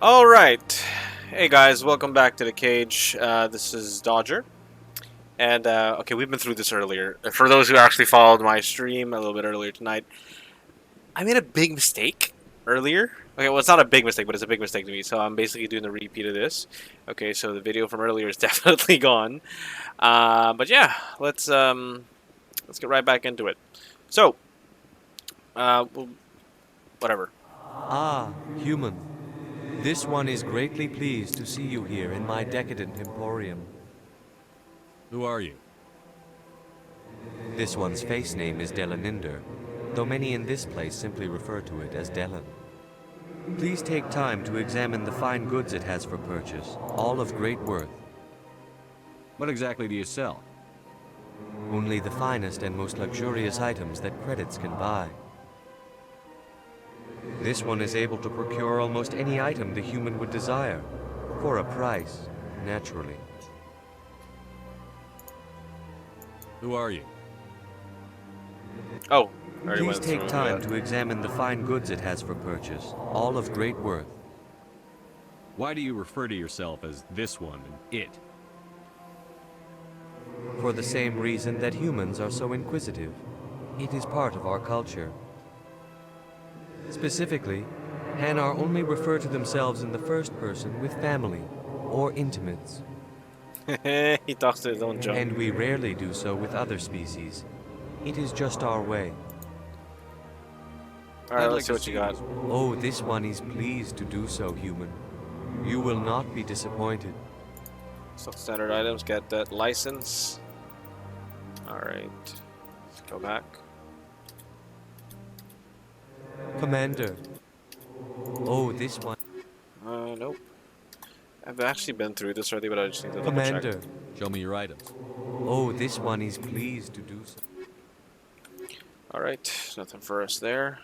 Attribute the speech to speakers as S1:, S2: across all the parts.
S1: All right. Hey guys, welcome back to the cage. This is Dodger. And okay, we've been through this earlier. For those who actually followed my stream a little bit earlier tonight, I made a big mistake earlier. Okay, well, it's not a big mistake, but it's a big mistake to me. So I'm basically doing a repeat of this. Okay, so the video from earlier is definitely gone. But yeah, let's get right back into it. So, well, whatever.
S2: Ah, human. This one is greatly pleased to see you here in my decadent emporium.
S3: Who are you?
S2: This one's face name is Delaninder, though many in this place simply refer to it as Delan. Please take time to examine the fine goods it has for purchase, all of great worth.
S3: What exactly do you sell?
S2: Only the finest and most luxurious items that credits can buy. This one is able to procure almost any item the human would desire, for a price, naturally.
S3: Who are you?
S1: Oh, already
S2: Please
S1: went
S2: take
S1: through
S2: time
S1: that.
S2: to examine the fine goods it has for purchase, all of great worth.
S3: Why do you refer to yourself as this one and it?
S2: For the same reason that humans are so inquisitive. It is part of our culture. Specifically, Hanar only refer to themselves in the first person with family or intimates,
S1: He talks to his own junk.
S2: and we rarely do so with other species. It is just our way.
S1: All right,
S3: I'd
S1: let's see
S3: like
S1: what
S3: to
S1: you
S3: see
S1: got.
S3: these.
S2: Oh, this one is pleased to do so, human. You will not be disappointed.
S1: So standard items, get that license. All right, let's go back.
S2: Commander. Oh, this one.
S1: Nope. I've actually been through this already, but I just need to double check.
S2: Commander.
S3: Show me your items.
S2: Oh, this one is pleased to do so.
S1: All right, nothing for us there.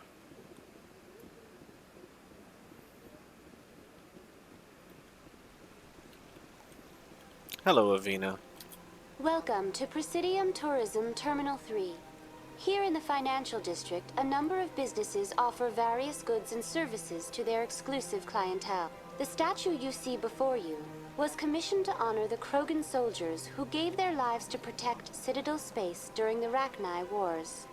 S1: Hello, Avina.
S4: Welcome to Presidium Tourism Terminal 3. Here in the financial district, a number of businesses offer various goods and services to their exclusive clientele. The statue you see before you was commissioned to honor the Krogan soldiers who gave their lives to protect Citadel space during the Rachni Wars.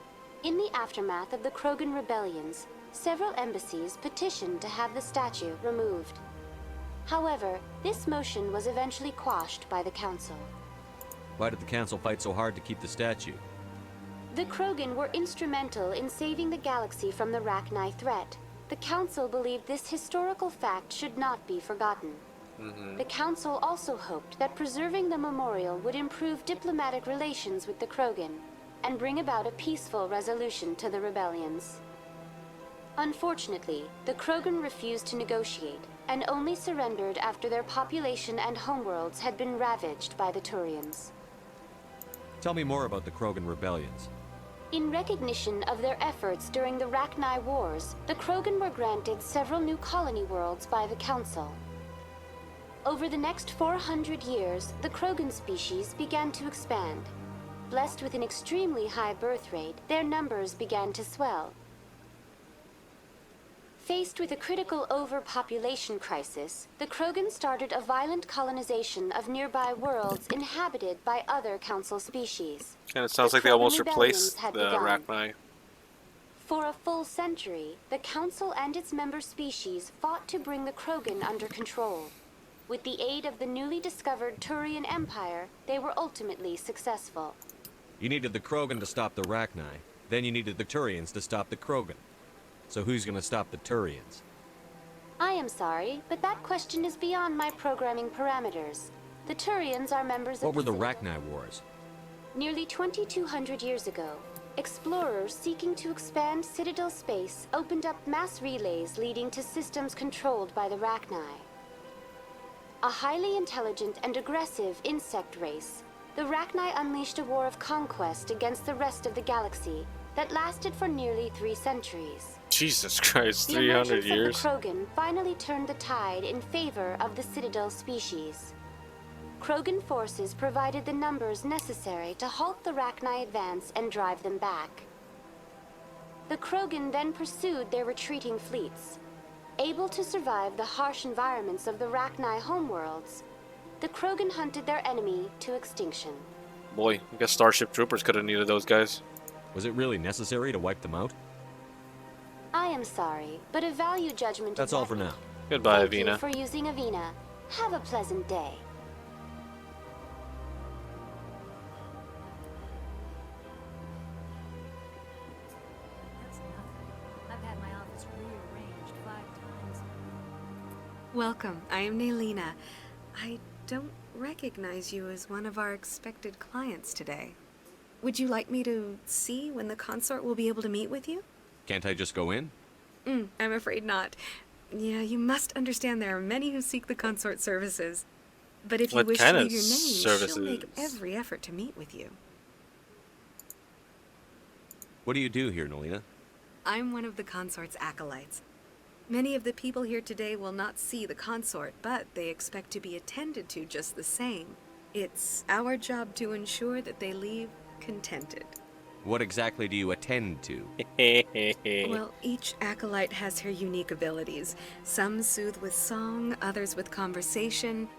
S4: In the aftermath of the Krogan rebellions, several embassies petitioned to have the statue removed. However, this motion was eventually quashed by the Council.
S3: Why did the council fight so hard to keep the statue?
S4: The Krogan were instrumental in saving the galaxy from the Rachni threat. The Council believed this historical fact should not be forgotten. The Council also hoped that preserving the memorial would improve diplomatic relations with the Krogan and bring about a peaceful resolution to the rebellions. Unfortunately, the Krogan refused to negotiate and only surrendered after their population and homeworlds had been ravaged by the Turians.
S3: Tell me more about the Krogan rebellions.
S4: In recognition of their efforts during the Rachni Wars, the Krogan were granted several new colony worlds by the Council. Over the next 400 years, the Krogan species began to expand. Blessed with an extremely high birth rate, their numbers began to swell. Faced with a critical overpopulation crisis, the Krogan started a violent colonization of nearby worlds inhabited by other Council species.
S1: And it sounds
S4: The
S1: like they
S4: Krogan
S1: almost
S4: rebellions
S1: replaced
S4: had
S1: the
S4: begun.
S1: Rachni.
S4: For a full century, the Council and its member species fought to bring the Krogan under control. With the aid of the newly discovered Turian Empire, they were ultimately successful.
S3: You needed the Krogan to stop the Rachni. Then you needed the Turians to stop the Krogan. So who's gonna stop the Turians?
S4: I am sorry, but that question is beyond my programming parameters. The Turians are members
S3: What
S4: of
S3: were the
S4: Citadel.
S3: Rachni Wars?
S4: Nearly 2,200 years ago, explorers seeking to expand Citadel space opened up mass relays leading to systems controlled by the Rachni. A highly intelligent and aggressive insect race, the Rachni unleashed a war of conquest against the rest of the galaxy that lasted for nearly 3 centuries.
S1: Jesus Christ,
S4: The
S1: 300
S4: emergence
S1: years.
S4: of the Krogan finally turned the tide in favor of the Citadel species. Krogan forces provided the numbers necessary to halt the Rachni advance and drive them back. The Krogan then pursued their retreating fleets. Able to survive the harsh environments of the Rachni homeworlds, the Krogan hunted their enemy to extinction.
S1: Boy, I guess Starship Troopers could have needed those guys.
S3: Was it really necessary to wipe them out?
S4: I am sorry, but a value judgment
S3: That's
S4: is
S3: all
S4: at
S3: for
S4: me.
S3: now.
S1: Goodbye,
S4: Thank you
S1: Avina.
S4: for using Avina. Have a pleasant day.
S5: That's nothing. I've had my office rearranged 5 times.
S6: Welcome. I am Naylina. I don't recognize you as one of our expected clients today. Would you like me to see when the consort will be able to meet with you?
S3: Can't I just go in?
S6: I'm afraid not. Yeah, you must understand there are many who seek the consort services. But if you
S1: What
S6: wish
S1: kind
S6: to
S1: of
S6: leave your name, she'll make
S1: services?
S6: every effort to meet with you.
S3: What do you do here, Nolina?
S6: I'm one of the consort's acolytes. Many of the people here today will not see the consort, but they expect to be attended to just the same. It's our job to ensure that they leave contented.
S3: What exactly do you attend to?
S6: Well, each acolyte has her unique abilities. Some soothe with song, others with conversation.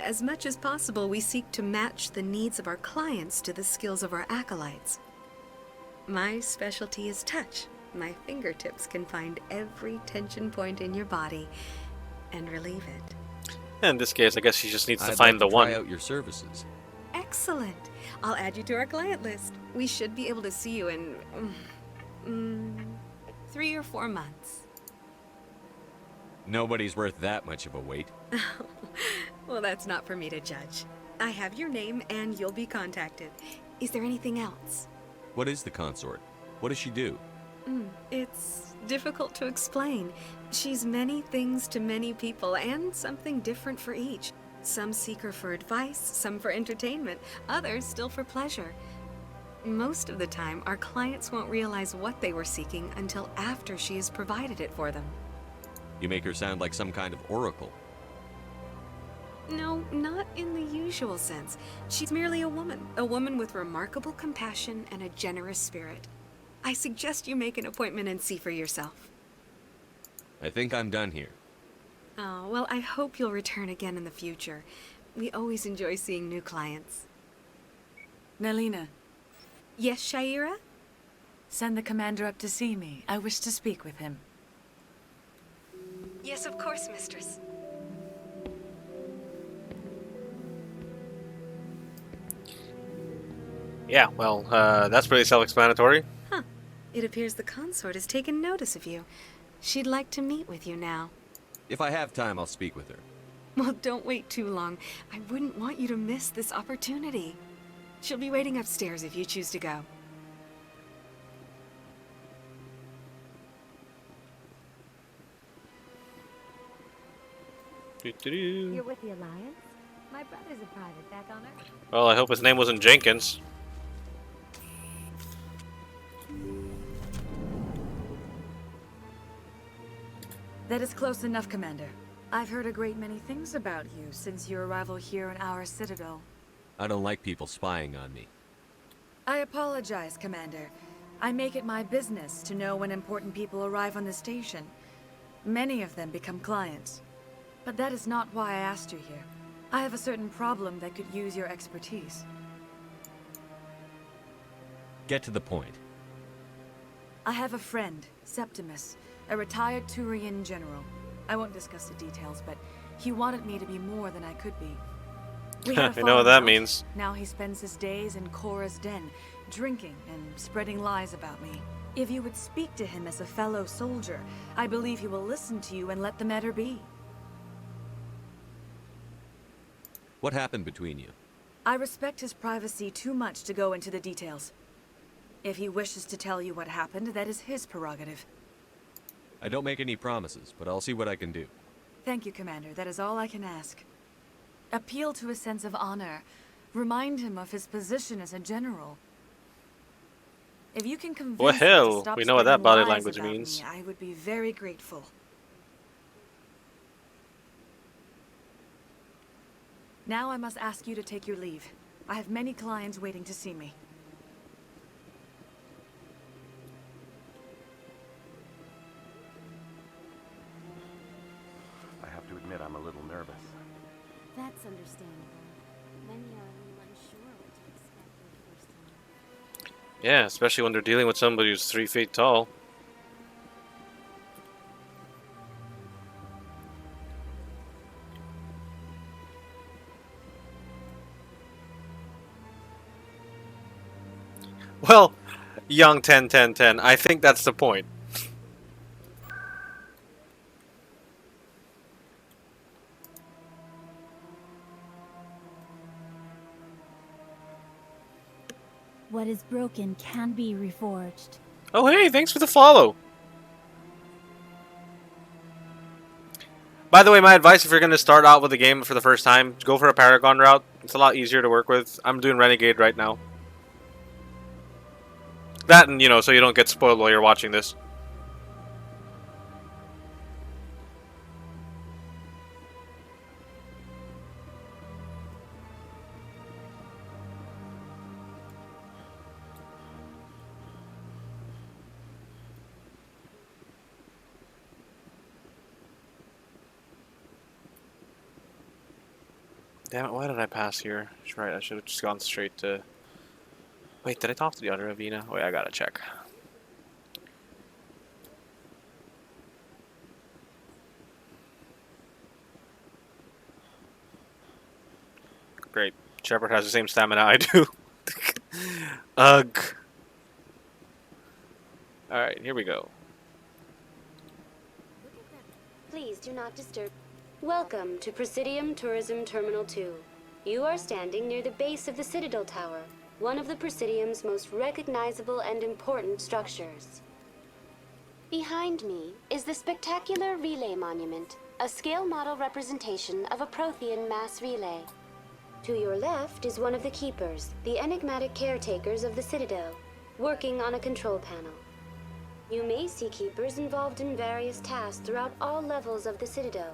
S6: As much as possible, we seek to match the needs of our clients to the skills of our acolytes. My specialty is touch. My fingertips can find every tension point in your body and relieve it.
S1: In this case, I guess she just needs to
S3: I'd
S1: find
S3: like
S1: the one.
S3: try out your services.
S6: Excellent. I'll add you to our client list. We should be able to see you in 3 or 4 months.
S3: Nobody's worth that much of a wait.
S6: Well, that's not for me to judge. I have your name and you'll be contacted. Is there anything else?
S3: What is the consort? What does she do?
S6: It's difficult to explain. She's many things to many people and something different for each. Some seek her for advice, some for entertainment, others still for pleasure. Most of the time, our clients won't realize what they were seeking until after she has provided it for them.
S3: You make her sound like some kind of oracle.
S6: No, not in the usual sense. She's merely a woman with remarkable compassion and a generous spirit. I suggest you make an appointment and see for yourself.
S3: I think I'm done here.
S6: Oh, well, I hope you'll return again in the future. We always enjoy seeing new clients.
S5: Naylina,
S6: Yes, Shaira?
S5: send the commander up to see me. I wish to speak with him.
S6: Yes, of course, mistress.
S1: Yeah, well, that's pretty self-explanatory.
S6: It appears the consort has taken notice of you. She'd like to meet with you now.
S3: If I have time, I'll speak with her.
S6: Well, don't wait too long. I wouldn't want you to miss this opportunity. She'll be waiting upstairs if you choose to go.
S1: Doo-doo-doo.
S7: You're with the Alliance? My brother's a private back on Earth.
S1: Well, I hope his name wasn't Jenkins.
S5: That is close enough, Commander. I've heard a great many things about you since your arrival here in our Citadel.
S3: I don't like people spying on me.
S5: I apologize, Commander. I make it my business to know when important people arrive on the station. Many of them become clients. But that is not why I asked you here. I have a certain problem that could use your expertise.
S3: Get to the point.
S5: I have a friend, Septimus, a retired Turian general. I won't discuss the details, but he wanted me to be more than I could be. We had a
S1: You know what
S5: falling
S1: that
S5: out.
S1: means.
S5: Now he spends his days in Cora's den, drinking and spreading lies about me. If you would speak to him as a fellow soldier, I believe he will listen to you and let the matter be.
S3: What happened between you?
S5: I respect his privacy too much to go into the details. If he wishes to tell you what happened, that is his prerogative.
S3: I don't make any promises, but I'll see what I can do.
S5: Thank you, Commander. That is all I can ask. Appeal to a sense of honor. Remind him of his position as a general. If you can convince
S1: Well,
S5: him
S1: hell,
S5: to stop
S1: we know what that body
S5: spreading lies
S1: language
S5: about
S1: means.
S5: me, I would be very grateful. Now I must ask you to take your leave. I have many clients waiting to see me.
S8: admit I'm a little nervous.
S7: That's understandable. Many are a little unsure what to expect the first time.
S1: Yeah, especially when they're dealing with somebody who's 3 feet tall. Well, young 10-10-10, I think that's the point.
S7: What is broken can be reforged.
S1: Oh hey, thanks for the follow. By the way, my advice if you're going to start out with a game for the first time, go for a Paragon route. It's a lot easier to work with. I'm doing Renegade right now. That and, you know, so you don't get spoiled while you're watching this. Damn it, why did I pass here? Right, I should have just gone straight to... Wait, did I talk to the other Avina? Wait, I gotta check. Great. Shepard has the same stamina I do. Ugh. Alright, here we go.
S4: Please do not disturb. Welcome to Presidium Tourism Terminal 2. You are standing near the base of the Citadel Tower, one of the Presidium's most recognizable and important structures. Behind me is the spectacular Relay Monument, a scale model representation of a Prothean mass relay. To your left is one of the Keepers, the enigmatic caretakers of the Citadel, working on a control panel. You may see Keepers involved in various tasks throughout all levels of the Citadel.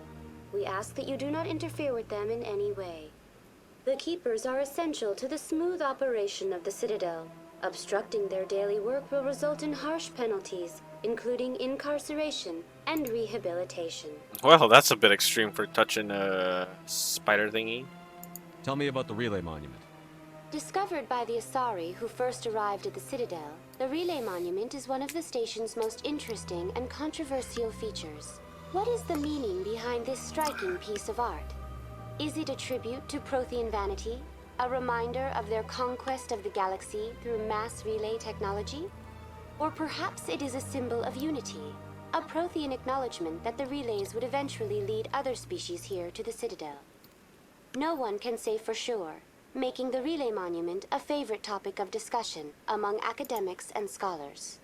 S4: We ask that you do not interfere with them in any way. The Keepers are essential to the smooth operation of the Citadel. Obstructing their daily work will result in harsh penalties, including incarceration and rehabilitation.
S1: Well, that's a bit extreme for touching a spider thingy.
S3: Tell me about the relay monument.
S4: Discovered by the Asari who first arrived at the Citadel, the Relay Monument is one of the station's most interesting and controversial features. What is the meaning behind this striking piece of art? Is it a tribute to Prothean vanity? A reminder of their conquest of the galaxy through mass relay technology? Or perhaps it is a symbol of unity, a Prothean acknowledgement that the relays would eventually lead other species here to the Citadel. No one can say for sure, making the Relay Monument a favorite topic of discussion among academics and scholars.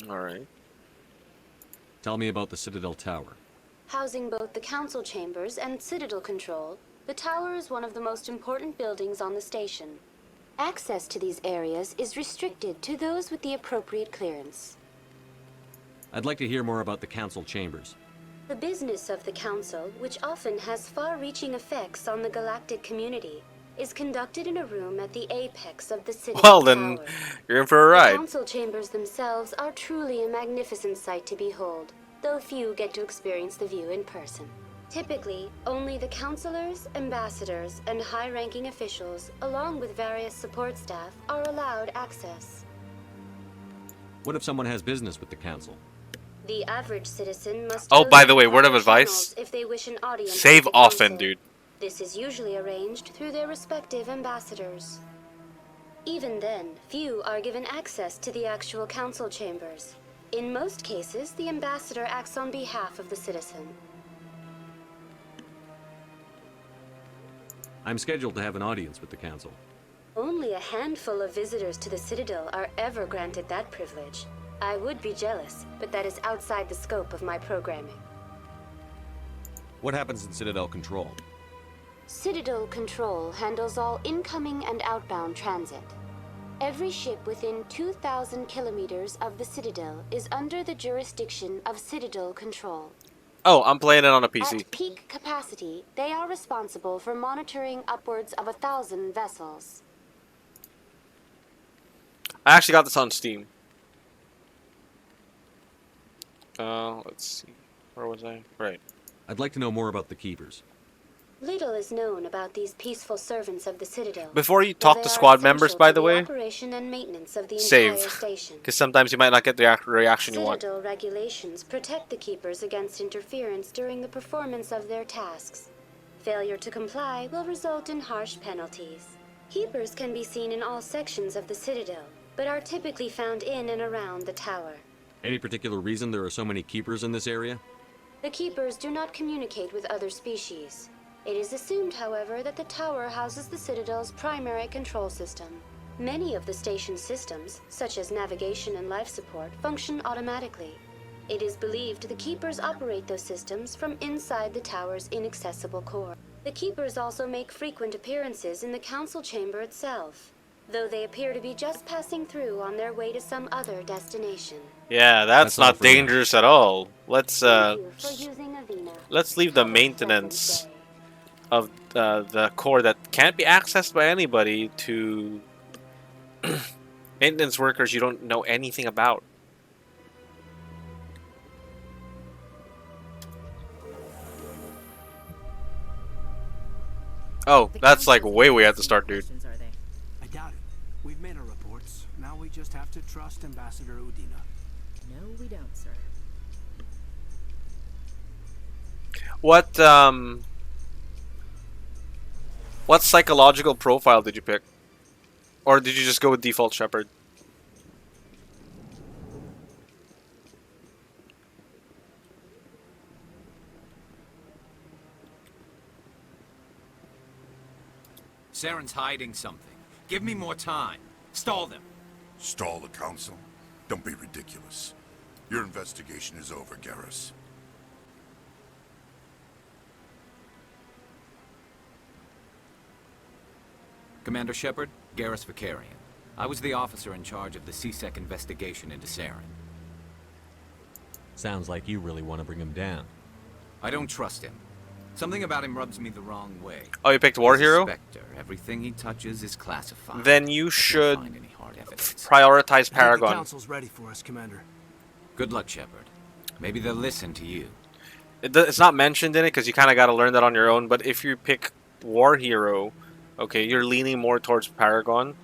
S1: Alright.
S3: Tell me about the Citadel Tower.
S4: Housing both the council chambers and Citadel control, the tower is one of the most important buildings on the station. Access to these areas is restricted to those with the appropriate clearance.
S3: I'd like to hear more about the council chambers.
S4: The business of the council, which often has far-reaching effects on the galactic community, is conducted in a room at the apex of the Citadel
S1: Well, then,
S4: Tower.
S1: you're in for a
S4: The
S1: ride.
S4: council chambers themselves are truly a magnificent sight to behold, though few get to experience the view in person. Typically, only the councilors, ambassadors, and high-ranking officials, along with various support staff, are allowed access.
S3: What if someone has business with the council?
S4: The average citizen must
S1: Oh,
S4: go
S1: by
S4: through
S1: the way, word of
S4: proper
S1: advice.
S4: channels if they wish an audience
S1: Save
S4: with the
S1: often,
S4: council.
S1: dude.
S4: This is usually arranged through their respective ambassadors. Even then, few are given access to the actual council chambers. In most cases, the ambassador acts on behalf of the citizen.
S3: I'm scheduled to have an audience with the council.
S4: Only a handful of visitors to the Citadel are ever granted that privilege. I would be jealous, but that is outside the scope of my programming.
S3: What happens in Citadel Control?
S4: Citadel Control handles all incoming and outbound transit. Every ship within 2,000 kilometers of the Citadel is under the jurisdiction of Citadel Control.
S1: Oh, I'm playing it on a PC.
S4: At peak capacity, they are responsible for monitoring upwards of 1,000 vessels.
S1: I actually got this on Steam. Let's see. Where was I? Right.
S3: I'd like to know more about the Keepers.
S4: Little is known about these peaceful servants of the Citadel.
S1: Before you
S4: though
S1: talk
S4: they
S1: to
S4: are
S1: squad members,
S4: essential
S1: by
S4: to
S1: the way,
S4: operation and maintenance of the
S1: save.
S4: entire station.
S1: Because sometimes you might not get the reaction you want.
S4: Citadel regulations protect the Keepers against interference during the performance of their tasks. Failure to comply will result in harsh penalties. Keepers can be seen in all sections of the Citadel, but are typically found in and around the tower.
S3: Any particular reason there are so many Keepers in this area?
S4: The Keepers do not communicate with other species. It is assumed, however, that the tower houses the Citadel's primary control system. Many of the station's systems, such as navigation and life support, function automatically. It is believed the Keepers operate those systems from inside the tower's inaccessible core. The Keepers also make frequent appearances in the council chamber itself, though they appear to be just passing through on their way to some other destination.
S1: Yeah, that's
S3: all
S1: not
S3: for now.
S1: dangerous at all. Let's
S4: Thank you for using Avena.
S1: let's leave the
S4: Have a
S1: maintenance
S4: pleasant day.
S1: of the core that can't be accessed by anybody to maintenance workers you don't know anything about. Oh, that's like way at the start, dude.
S8: I doubt it. We've made our reports. Now we just have to trust Ambassador Udina.
S9: No, we don't, sir.
S1: What psychological profile did you pick? Or did you just go with default Shepherd?
S10: Saren's hiding something. Give me more time. Stall them.
S11: Stall the council? Don't be ridiculous. Your investigation is over, Garrus.
S10: Commander Shepard, Garrus Vicarian. I was the officer in charge of the CSEC investigation into Saren.
S3: Sounds like you really want to bring him down.
S10: I don't trust him. Something about him rubs me the wrong way.
S1: Oh, you picked War
S10: He's a
S1: Hero?
S10: Spectre. Everything he touches is classified.
S1: Then you should
S10: Can't find any hard evidence.
S1: prioritize
S8: I think the
S1: Paragon.
S8: council's ready for us, Commander.
S10: Good luck, Shepard. Maybe they'll listen to you.
S1: It's not mentioned in it because you kind of got to learn that on your own. But if you pick War Hero, okay, you're leaning more towards Paragon.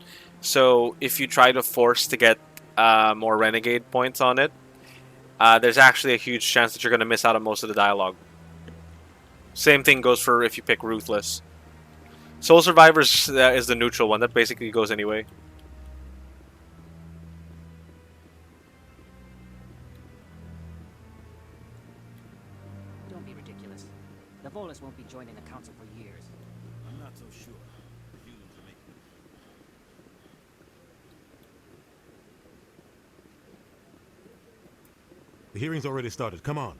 S1: So if you try to force to get more Renegade points on it, there's actually a huge chance that you're going to miss out on most of the dialogue. Same thing goes for if you pick Ruthless. Soul Survivors is the neutral one. That basically goes anyway.
S9: Don't be ridiculous. The Volus won't be joining the council for years.
S8: I'm not so sure.
S12: The hearing's already started. Come on.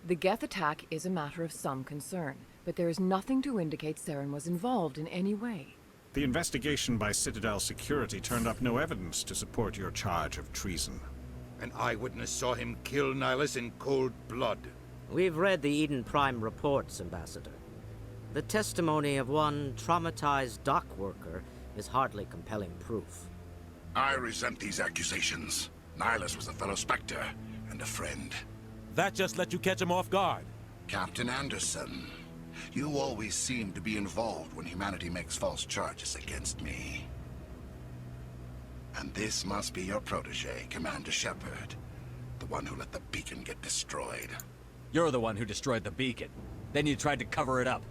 S13: The Geth attack is a matter of some concern, but there is nothing to indicate Saren was involved in any way.
S14: The investigation by Citadel Security turned up no evidence to support your charge of treason.
S11: An eyewitness saw him kill Nihilus in cold blood.
S9: We've read the Eden Prime reports, Ambassador. The testimony of one traumatized dock worker is hardly compelling proof.
S11: I resent these accusations. Nihilus was a fellow Spectre and a friend.
S12: That just let you catch him off guard.
S11: Captain Anderson, you always seem to be involved when humanity makes false charges against me. And this must be your protege, Commander Shepard. The one who let the beacon get destroyed.
S3: You're the one who destroyed the beacon. Then you tried to cover it up.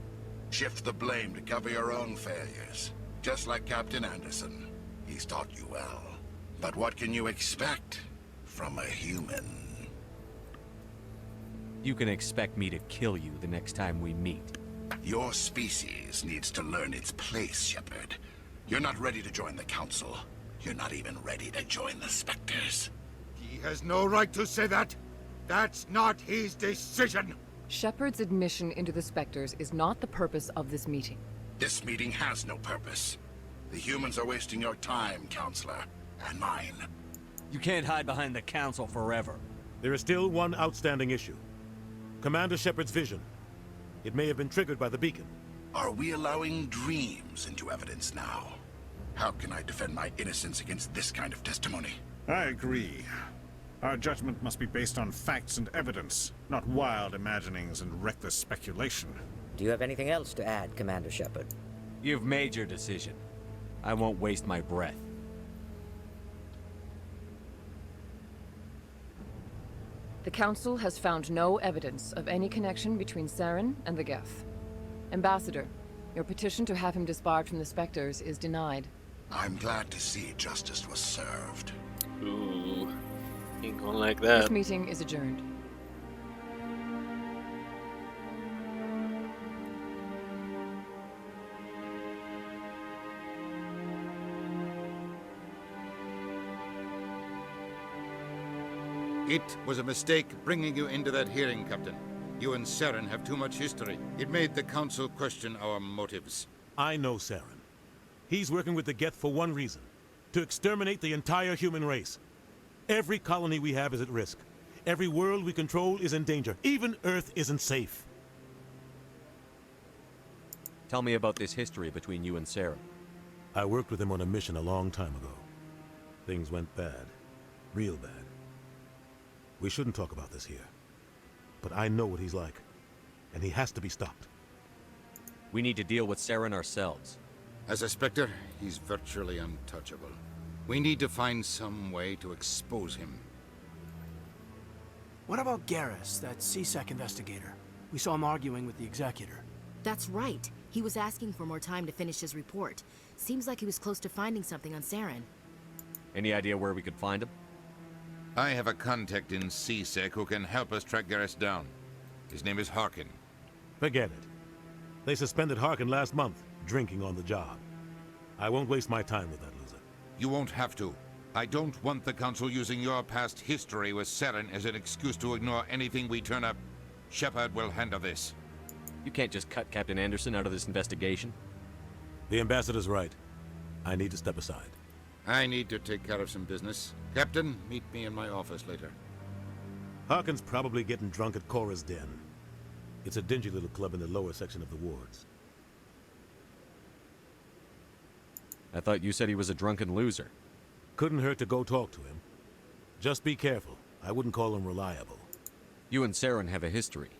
S11: Shift the blame to cover your own failures. Just like Captain Anderson. He's taught you well. But what can you expect from a human?
S3: You can expect me to kill you the next time we meet.
S11: Your species needs to learn its place, Shepard. You're not ready to join the Council. You're not even ready to join the Spectres. He has no right to say that. That's not his decision.
S13: Shepard's admission into the Spectres is not the purpose of this meeting.
S11: This meeting has no purpose. The humans are wasting your time, Counselor, and mine.
S3: You can't hide behind the Council forever.
S12: There is still one outstanding issue. Commander Shepard's vision. It may have been triggered by the beacon.
S11: Are we allowing dreams into evidence now? How can I defend my innocence against this kind of testimony?
S14: I agree. Our judgment must be based on facts and evidence, not wild imaginings and reckless speculation.
S9: Do you have anything else to add, Commander Shepard?
S3: You've made your decision. I won't waste my breath.
S13: The Council has found no evidence of any connection between Saren and the Geth. Ambassador, your petition to have him disbarred from the Spectres is denied.
S11: I'm glad to see justice was served.
S1: Ooh, ain't going like that.
S13: This meeting is adjourned.
S15: It was a mistake bringing you into that hearing, Captain. You and Saren have too much history. It made the Council question our motives.
S12: I know Saren. He's working with the Geth for one reason: to exterminate the entire human race. Every colony we have is at risk. Every world we control is in danger. Even Earth isn't safe.
S3: Tell me about this history between you and Saren.
S12: I worked with him on a mission a long time ago. Things went bad. Real bad. We shouldn't talk about this here. But I know what he's like, and he has to be stopped.
S3: We need to deal with Saren ourselves.
S15: As a Spectre, he's virtually untouchable. We need to find some way to expose him.
S8: What about Garrus, that CSEC investigator? We saw him arguing with the Executor.
S7: That's right. He was asking for more time to finish his report. Seems like he was close to finding something on Saren.
S3: Any idea where we could find him?
S15: I have a contact in CSEC who can help us track Garrus down. His name is Harkin.
S12: Forget it. They suspended Harkin last month, drinking on the job. I won't waste my time with that loser.
S15: You won't have to. I don't want the Council using your past history with Saren as an excuse to ignore anything we turn up. Shepard will handle this.
S3: You can't just cut Captain Anderson out of this investigation.
S12: The Ambassador's right. I need to step aside.
S15: I need to take care of some business. Captain, meet me in my office later.
S12: Harkin's probably getting drunk at Cora's Den. It's a dingy little club in the lower section of the wards.
S3: I thought you said he was a drunken loser.
S12: Couldn't hurt to go talk to him. Just be careful. I wouldn't call him reliable.
S3: You and Saren have a history.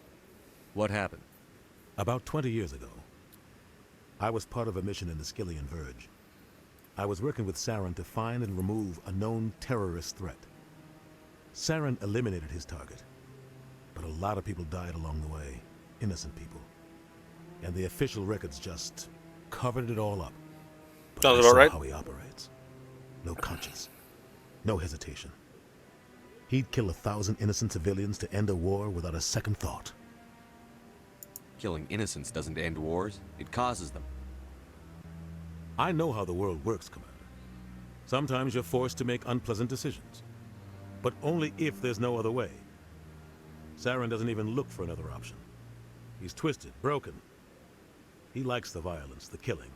S3: What happened?
S12: About 20 years ago, I was part of a mission in the Skillian Verge. I was working with Saren to find and remove a known terrorist threat. Saren eliminated his target, but a lot of people died along the way, innocent people. And the official records just covered it all up. But
S1: Sounds
S12: I
S1: about
S12: saw
S1: right.
S12: how he operates. No conscience, no hesitation. He'd kill 1,000 innocent civilians to end a war without a second thought.
S3: Killing innocents doesn't end wars, it causes them.
S12: I know how the world works, Commander. Sometimes you're forced to make unpleasant decisions. But only if there's no other way. Saren doesn't even look for another option. He's twisted, broken. He likes the violence, the killing.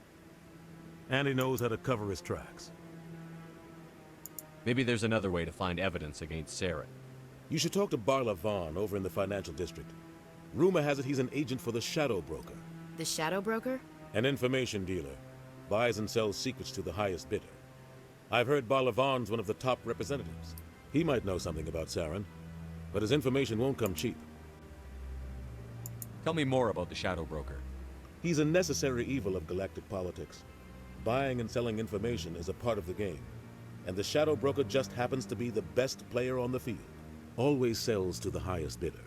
S12: And he knows how to cover his tracks.
S3: Maybe there's another way to find evidence against Saren.
S12: You should talk to Barla Vaughn over in the financial district. Rumor has it he's an agent for the Shadow Broker.
S7: The Shadow Broker?
S12: An information dealer. Buys and sells secrets to the highest bidder. I've heard Barla Vaughn's one of the top representatives. He might know something about Saren, but his information won't come cheap.
S3: Tell me more about the Shadow Broker.
S12: He's a necessary evil of galactic politics. Buying and selling information is a part of the game, and the Shadow Broker just happens to be the best player on the field. Always sells to the highest bidder.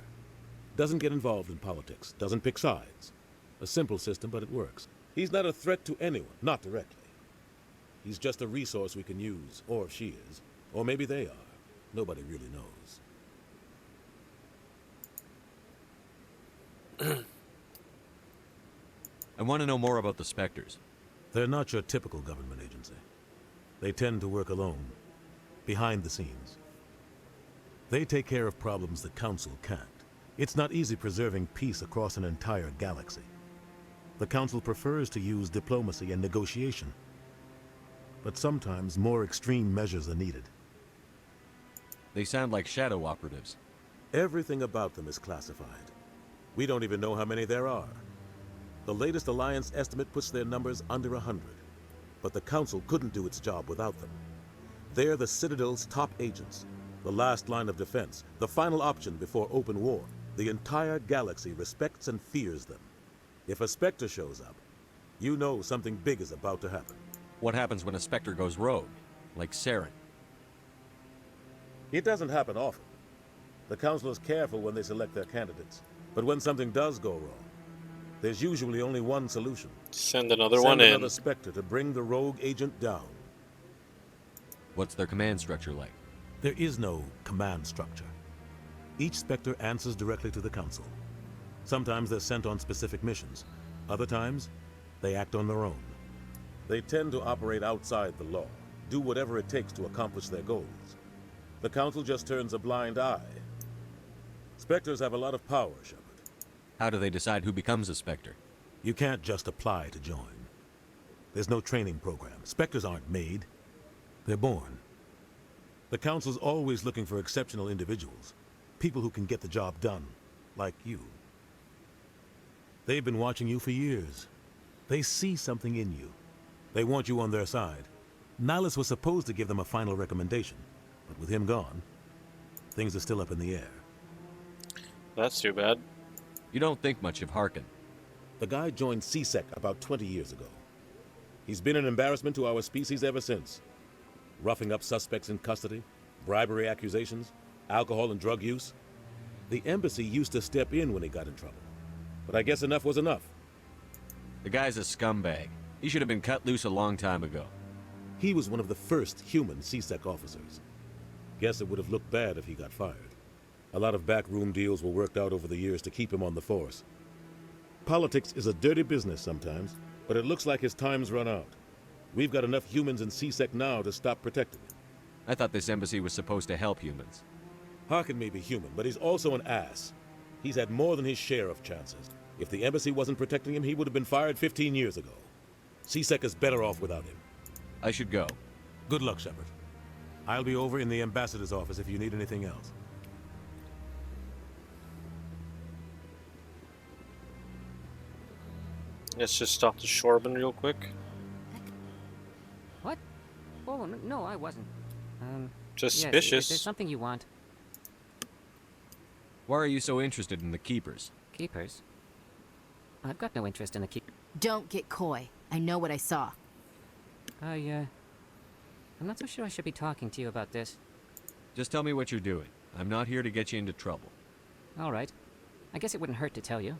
S12: Doesn't get involved in politics, doesn't pick sides. A simple system, but it works. He's not a threat to anyone, not directly. He's just a resource we can use, or she is. Or maybe they are. Nobody really knows.
S3: I want to know more about the Spectres.
S12: They're not your typical government agency. They tend to work alone, behind the scenes. They take care of problems the Council can't. It's not easy preserving peace across an entire galaxy. The Council prefers to use diplomacy and negotiation. But sometimes more extreme measures are needed.
S3: They sound like shadow operatives.
S12: Everything about them is classified. We don't even know how many there are. The latest Alliance estimate puts their numbers under 100. but the Council couldn't do its job without them. They're the Citadel's top agents, the last line of defense, the final option before open war. The entire galaxy respects and fears them. If a Spectre shows up, you know something big is about to happen.
S3: What happens when a Spectre goes rogue, like Saren?
S12: It doesn't happen often. The Council is careful when they select their candidates, but when something does go wrong, there's usually only one solution.
S1: Send another one in.
S12: Send another Spectre to bring the rogue agent down.
S3: What's their command structure like?
S12: There is no command structure. Each Spectre answers directly to the Council. Sometimes they're sent on specific missions. Other times, they act on their own. They tend to operate outside the law, do whatever it takes to accomplish their goals. The Council just turns a blind eye. Spectres have a lot of power, Shepard.
S3: How do they decide who becomes a Spectre?
S12: You can't just apply to join. There's no training program. Spectres aren't made. They're born. The Council's always looking for exceptional individuals. People who can get the job done, like you. They've been watching you for years. They see something in you. They want you on their side. Nihilus was supposed to give them a final recommendation, but with him gone, things are still up in the air.
S1: That's too bad.
S3: You don't think much of Harkin.
S12: The guy joined CSEC about 20 years ago. He's been an embarrassment to our species ever since. Roughing up suspects in custody, bribery accusations, alcohol and drug use. The embassy used to step in when he got in trouble. But I guess enough was enough.
S3: The guy's a scumbag. He should have been cut loose a long time ago.
S12: He was one of the first human CSEC officers. Guess it would have looked bad if he got fired. A lot of backroom deals were worked out over the years to keep him on the force. Politics is a dirty business sometimes, but it looks like his time's run out. We've got enough humans in CSEC now to stop protecting him.
S3: I thought this embassy was supposed to help humans.
S12: Harkin may be human, but he's also an ass. He's had more than his share of chances. If the embassy wasn't protecting him, he would have been fired 15 years ago. CSEC is better off without him.
S3: I should go.
S12: Good luck, Shepard. I'll be over in the ambassador's office if you need anything else.
S1: Let's just stop the shoreman real quick.
S16: What? Oh, no, I wasn't.
S1: Suspicious.
S16: Yes, there's something you want.
S3: Why are you so interested in the Keepers?
S16: Keepers? I've got no interest in the keep.
S17: Don't get coy. I know what I saw.
S16: I'm not so sure I should be talking to you about this.
S3: Just tell me what you're doing. I'm not here to get you into trouble.
S16: All right. I guess it wouldn't hurt to tell you.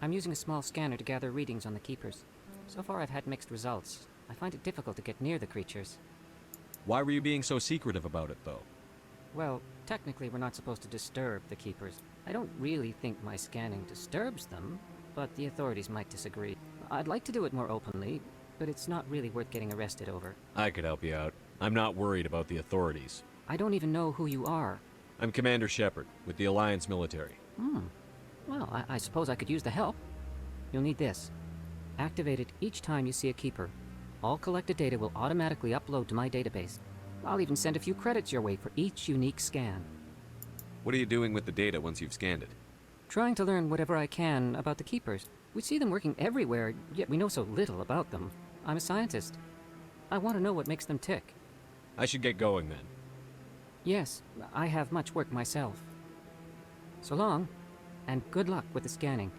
S16: I'm using a small scanner to gather readings on the Keepers. So far I've had mixed results. I find it difficult to get near the creatures.
S3: Why were you being so secretive about it, though?
S16: Well, technically we're not supposed to disturb the Keepers. I don't really think my scanning disturbs them, but the authorities might disagree. I'd like to do it more openly, but it's not really worth getting arrested over.
S3: I could help you out. I'm not worried about the authorities.
S16: I don't even know who you are.
S3: I'm Commander Shepard, with the Alliance military.
S16: Well, I suppose I could use the help. You'll need this. Activate it each time you see a Keeper. All collected data will automatically upload to my database. I'll even send a few credits your way for each unique scan.
S3: What are you doing with the data once you've scanned it?
S16: Trying to learn whatever I can about the Keepers. We see them working everywhere, yet we know so little about them. I'm a scientist. I want to know what makes them tick.
S3: I should get going then.
S16: Yes, I have much work myself. So long, and good luck with the scanning.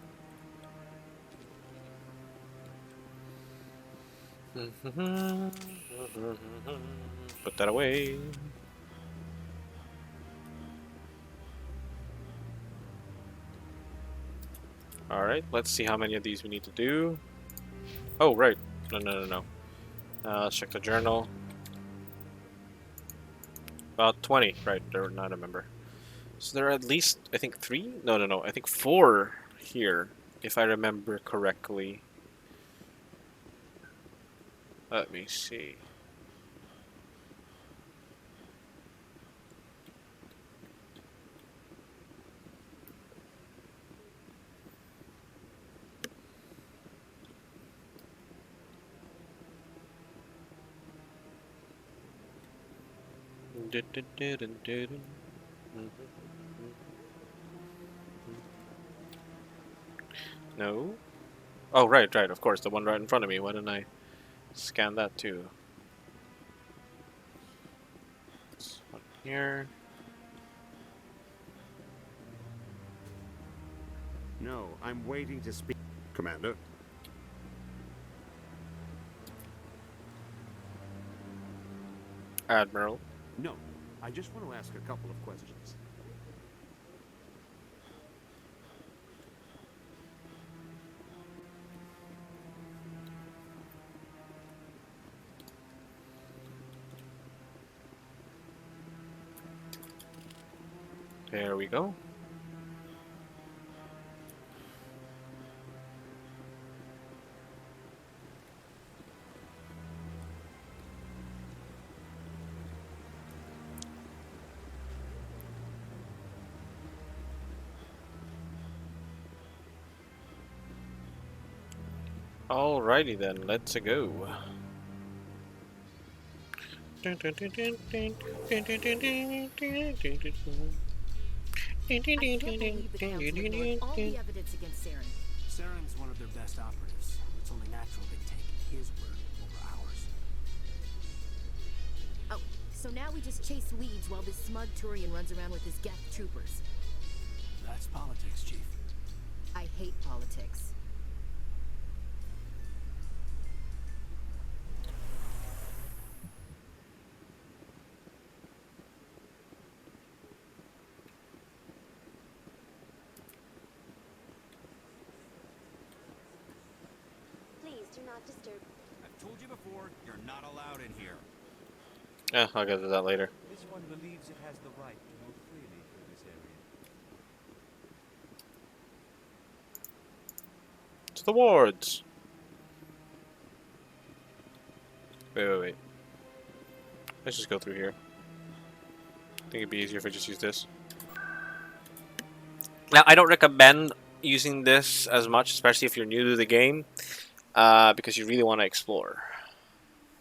S1: Put that away. Alright, let's see how many of these we need to do. Oh, right. No. Let's check the journal. About 20. Right, they're not a member. So there are at least, I think, 3? No. I think 4 here, if I remember correctly. Let me see. No. Oh, right. Of course, the one right in front of me. Why didn't I Scan that too. This one here.
S18: No, I'm waiting to speak. Commander?
S1: Admiral.
S18: No, I just want to ask a couple of questions.
S1: There we go. Alrighty then, let's go.
S17: I can't believe the Council ignored all the evidence against Saren.
S8: Saren's one of their best operatives. It's only natural they take his word over ours.
S17: Oh, so now we just chase leads while this smug Turian runs around with his Geth troopers.
S8: That's politics, Chief.
S17: I hate politics.
S4: Do not disturb.
S3: I've told you before, you're not allowed in here.
S1: Yeah, I'll get to that later.
S2: This one believes it has the right to move freely through this area.
S1: To the wards. Wait. Let's just go through here. I think it'd be easier if I just use this. Now, I don't recommend using this as much, especially if you're new to the game. Because you really want to explore.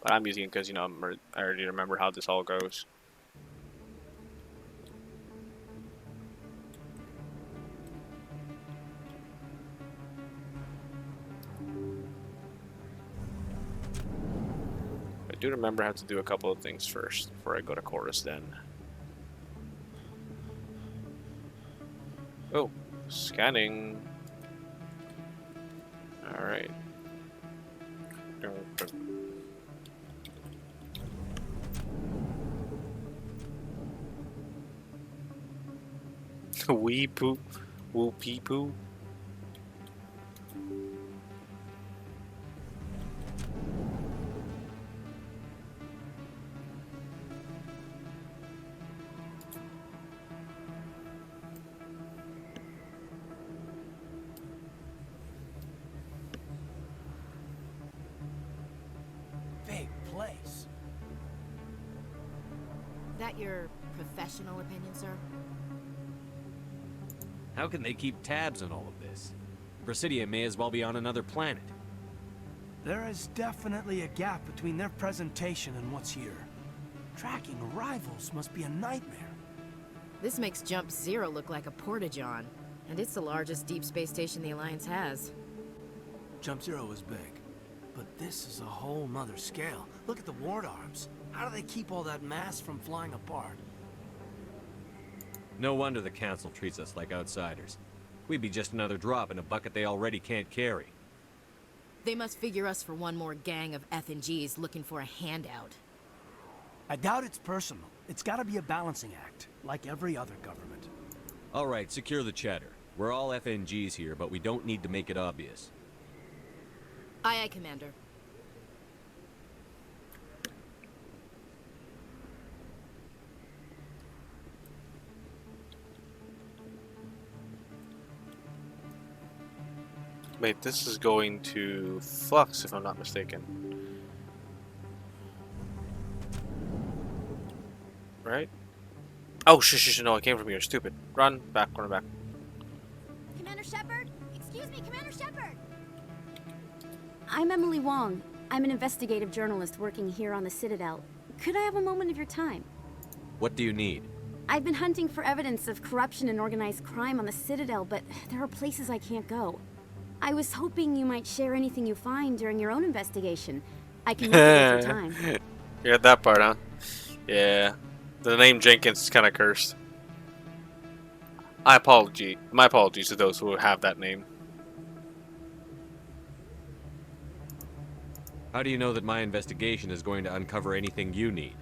S1: But I'm using it because, you know, I already remember how this all goes. I do remember how to do a couple of things first before I go to chorus then. Oh, scanning. Alright. Wee poo, woo pee poo.
S8: Big place.
S17: That your professional opinion, sir?
S3: How can they keep tabs on all of this? Presidium may as well be on another planet.
S8: There is definitely a gap between their presentation and what's here. Tracking arrivals must be a nightmare.
S17: This makes Jump Zero look like a porta-john, and it's the largest deep space station the Alliance has.
S8: Jump Zero is big, but this is a whole nother scale. Look at the ward arms. How do they keep all that mass from flying apart?
S3: No wonder the Council treats us like outsiders. We'd be just another drop in a bucket they already can't carry.
S17: They must figure us for one more gang of F&Gs looking for a handout.
S8: I doubt it's personal. It's gotta be a balancing act, like every other government.
S3: Alright, secure the chatter. We're all FNGs here, but we don't need to make it obvious.
S17: Aye, aye, Commander.
S1: Wait, this is going to Flux, if I'm not mistaken. Right? Oh, no, it came from here. Stupid. Run. Back, run back.
S7: Commander Shepard? Excuse me, Commander Shepard! I'm Emily Wong. I'm an investigative journalist working here on the Citadel. Could I have a moment of your time?
S3: What do you need?
S7: I've been hunting for evidence of corruption and organized crime on the Citadel, but there are places I can't go. I was hoping you might share anything you find during your own investigation. I can make it for time.
S1: You heard that part, huh? Yeah. The name Jenkins is kind of cursed. My apologies to those who have that name.
S3: How do you know that my investigation is going to uncover anything you need?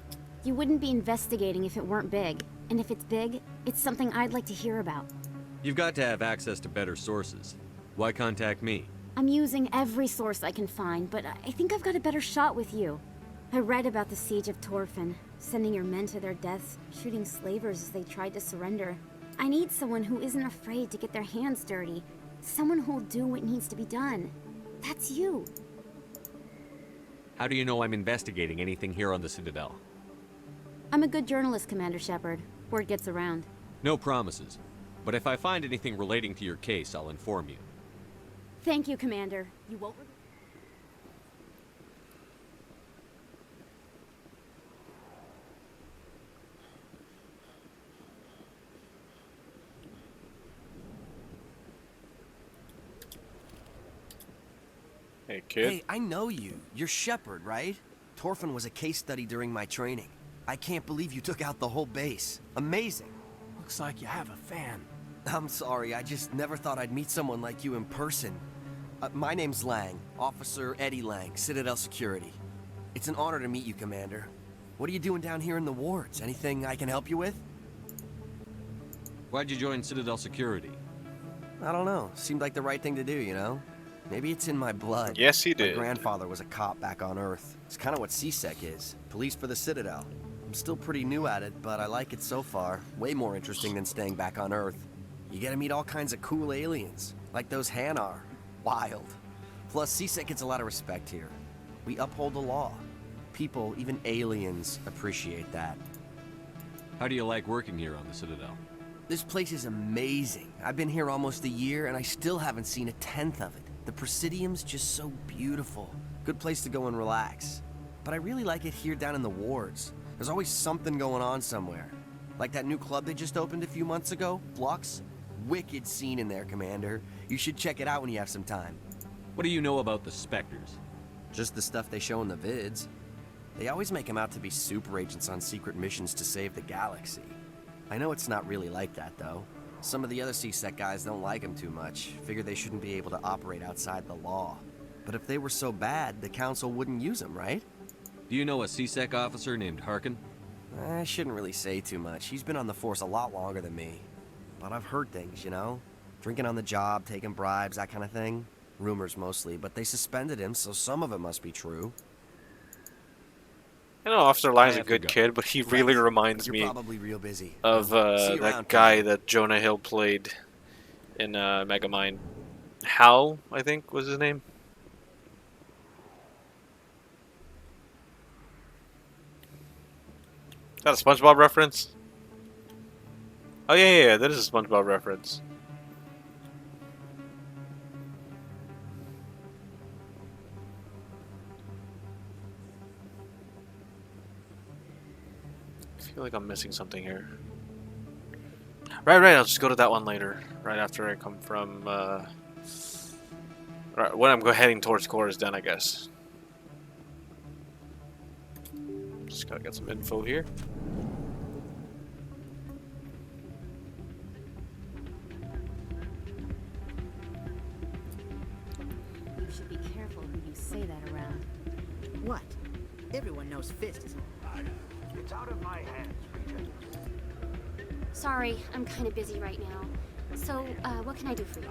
S7: You wouldn't be investigating if it weren't big. And if it's big, it's something I'd like to hear about.
S3: You've got to have access to better sources. Why contact me?
S7: I'm using every source I can find, but I think I've got a better shot with you. I read about the siege of Torfin, sending your men to their deaths, shooting slavers as they tried to surrender. I need someone who isn't afraid to get their hands dirty. Someone who'll do what needs to be done. That's you.
S3: How do you know I'm investigating anything here on the Citadel?
S7: I'm a good journalist, Commander Shepard. Word gets around.
S3: No promises. But if I find anything relating to your case, I'll inform you.
S7: Thank you, Commander. You won't...
S1: Hey, kid.
S19: Hey, I know you. You're Shepard, right? Torfin was a case study during my training. I can't believe you took out the whole base. Amazing.
S8: Looks like you have a fan.
S19: I'm sorry, I just never thought I'd meet someone like you in person. My name's Lang, Officer Eddie Lang, Citadel Security. It's an honor to meet you, Commander. What are you doing down here in the wards? Anything I can help you with?
S3: Why'd you join Citadel Security?
S19: I don't know. Seemed like the right thing to do, you know? Maybe it's in my blood.
S1: Yes, he did.
S19: My grandfather was a cop back on Earth. It's kind of what CSEC is. Police for the Citadel. I'm still pretty new at it, but I like it so far. Way more interesting than staying back on Earth. You get to meet all kinds of cool aliens, like those Hanar. Wild. Plus, CSEC gets a lot of respect here. We uphold the law. People, even aliens, appreciate that.
S3: How do you like working here on the Citadel?
S19: This place is amazing. I've been here almost a year, and I still haven't seen a tenth of it. The Presidium's just so beautiful. Good place to go and relax. But I really like it here down in the wards. There's always something going on somewhere. Like that new club they just opened a few months ago, Flux. Wicked scene in there, Commander. You should check it out when you have some time.
S3: What do you know about the Spectres?
S19: Just the stuff they show in the vids. They always make them out to be super agents on secret missions to save the galaxy. I know it's not really like that, though. Some of the other CSEC guys don't like them too much. Figure they shouldn't be able to operate outside the law. But if they were so bad, the Council wouldn't use them, right?
S3: Do you know a CSEC officer named Harkin?
S19: I shouldn't really say too much. He's been on the force a lot longer than me. But I've heard things, you know? Drinking on the job, taking bribes, that kind of thing. Rumors mostly, but they suspended him, so some of it must be true.
S1: I know Officer Lyon's a good kid, but he really reminds me
S19: probably real busy.
S1: of that guy that Jonah Hill played in Megamind. Hal, I think, was his name. Is that a SpongeBob reference? Oh yeah, that is a SpongeBob reference. I feel like I'm missing something here. Right, I'll just go to that one later. Right after I come from, right, when I'm heading towards Cora's Den, I guess. Just gotta get some info here.
S7: You should be careful who you say that around.
S20: What? Everyone knows Fist is...
S18: It's out of my hands, Rita.
S4: Sorry, I'm kind of busy right now. So, what can I do for you?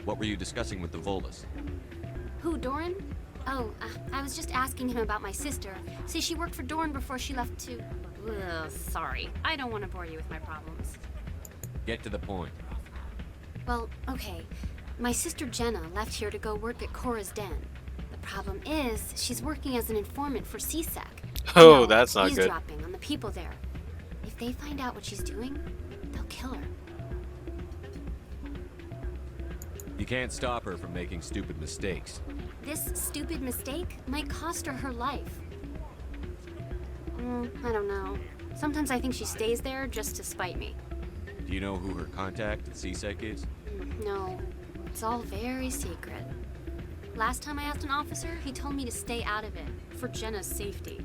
S3: What were you discussing with the Volus?
S4: Who, Doran? Oh, I was just asking him about my sister. See, she worked for Doran before she left to... Ugh, sorry, I don't want to bore you with my problems.
S3: Get to the point.
S4: Well, okay. My sister Jenna left here to go work at Cora's Den. The problem is, she's working as an informant for CSEC.
S1: Oh, that's not good.
S4: Eavesdropping on the people there. If they find out what she's doing, they'll kill her.
S3: You can't stop her from making stupid mistakes.
S4: This stupid mistake might cost her her life. I don't know. Sometimes I think she stays there just to spite me.
S3: Do you know who her contact at CSEC is?
S4: No, it's all very secret.
S21: Last time I asked an officer, he told me to stay out of it, for Jenna's safety.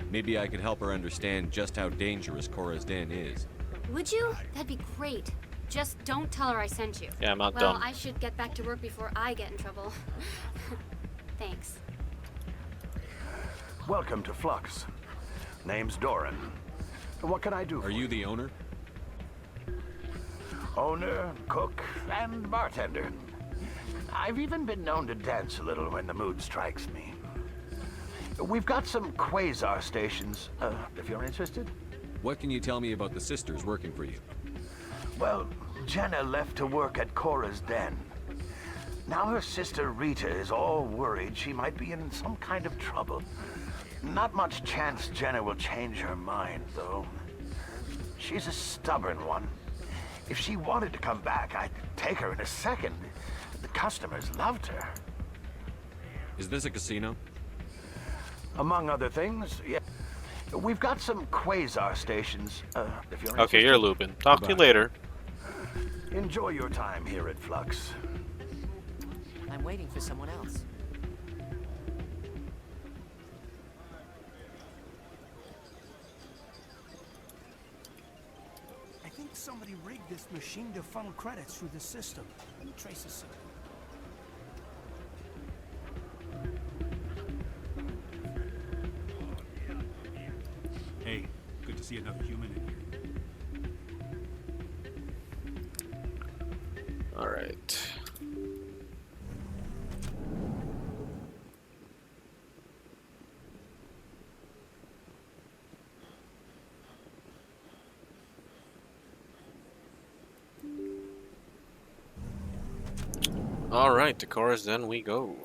S3: Maybe I could help her understand just how dangerous Cora's Den is.
S21: Would you? That'd be great. Just don't tell her I sent you.
S1: Yeah, I'm not
S21: well,
S1: dumb.
S21: I should get back to work before I get in trouble. Thanks.
S18: Welcome to Flux. Name's Doran. What can I do for you?
S3: Are you the owner?
S18: Owner, cook, and bartender. I've even been known to dance a little when the mood strikes me. We've got some quasar stations, if you're interested.
S3: What can you tell me about the sisters working for you?
S18: Well, Jenna left to work at Cora's Den. Now her sister Rita is all worried she might be in some kind of trouble. Not much chance Jenna will change her mind, though. She's a stubborn one. If she wanted to come back, I'd take her in a second. The customers loved her.
S3: Is this a casino?
S18: Among other things, yeah. We've got some quasar stations, if you're
S1: Okay, you're Lupin. Talk to you later.
S18: Enjoy your time here at Flux.
S20: I'm waiting for someone else.
S8: I think somebody rigged this machine to funnel credits through the system. Let me trace this out.
S22: Hey, good to see another human in here.
S1: All right. All right, to Cora's Den we go.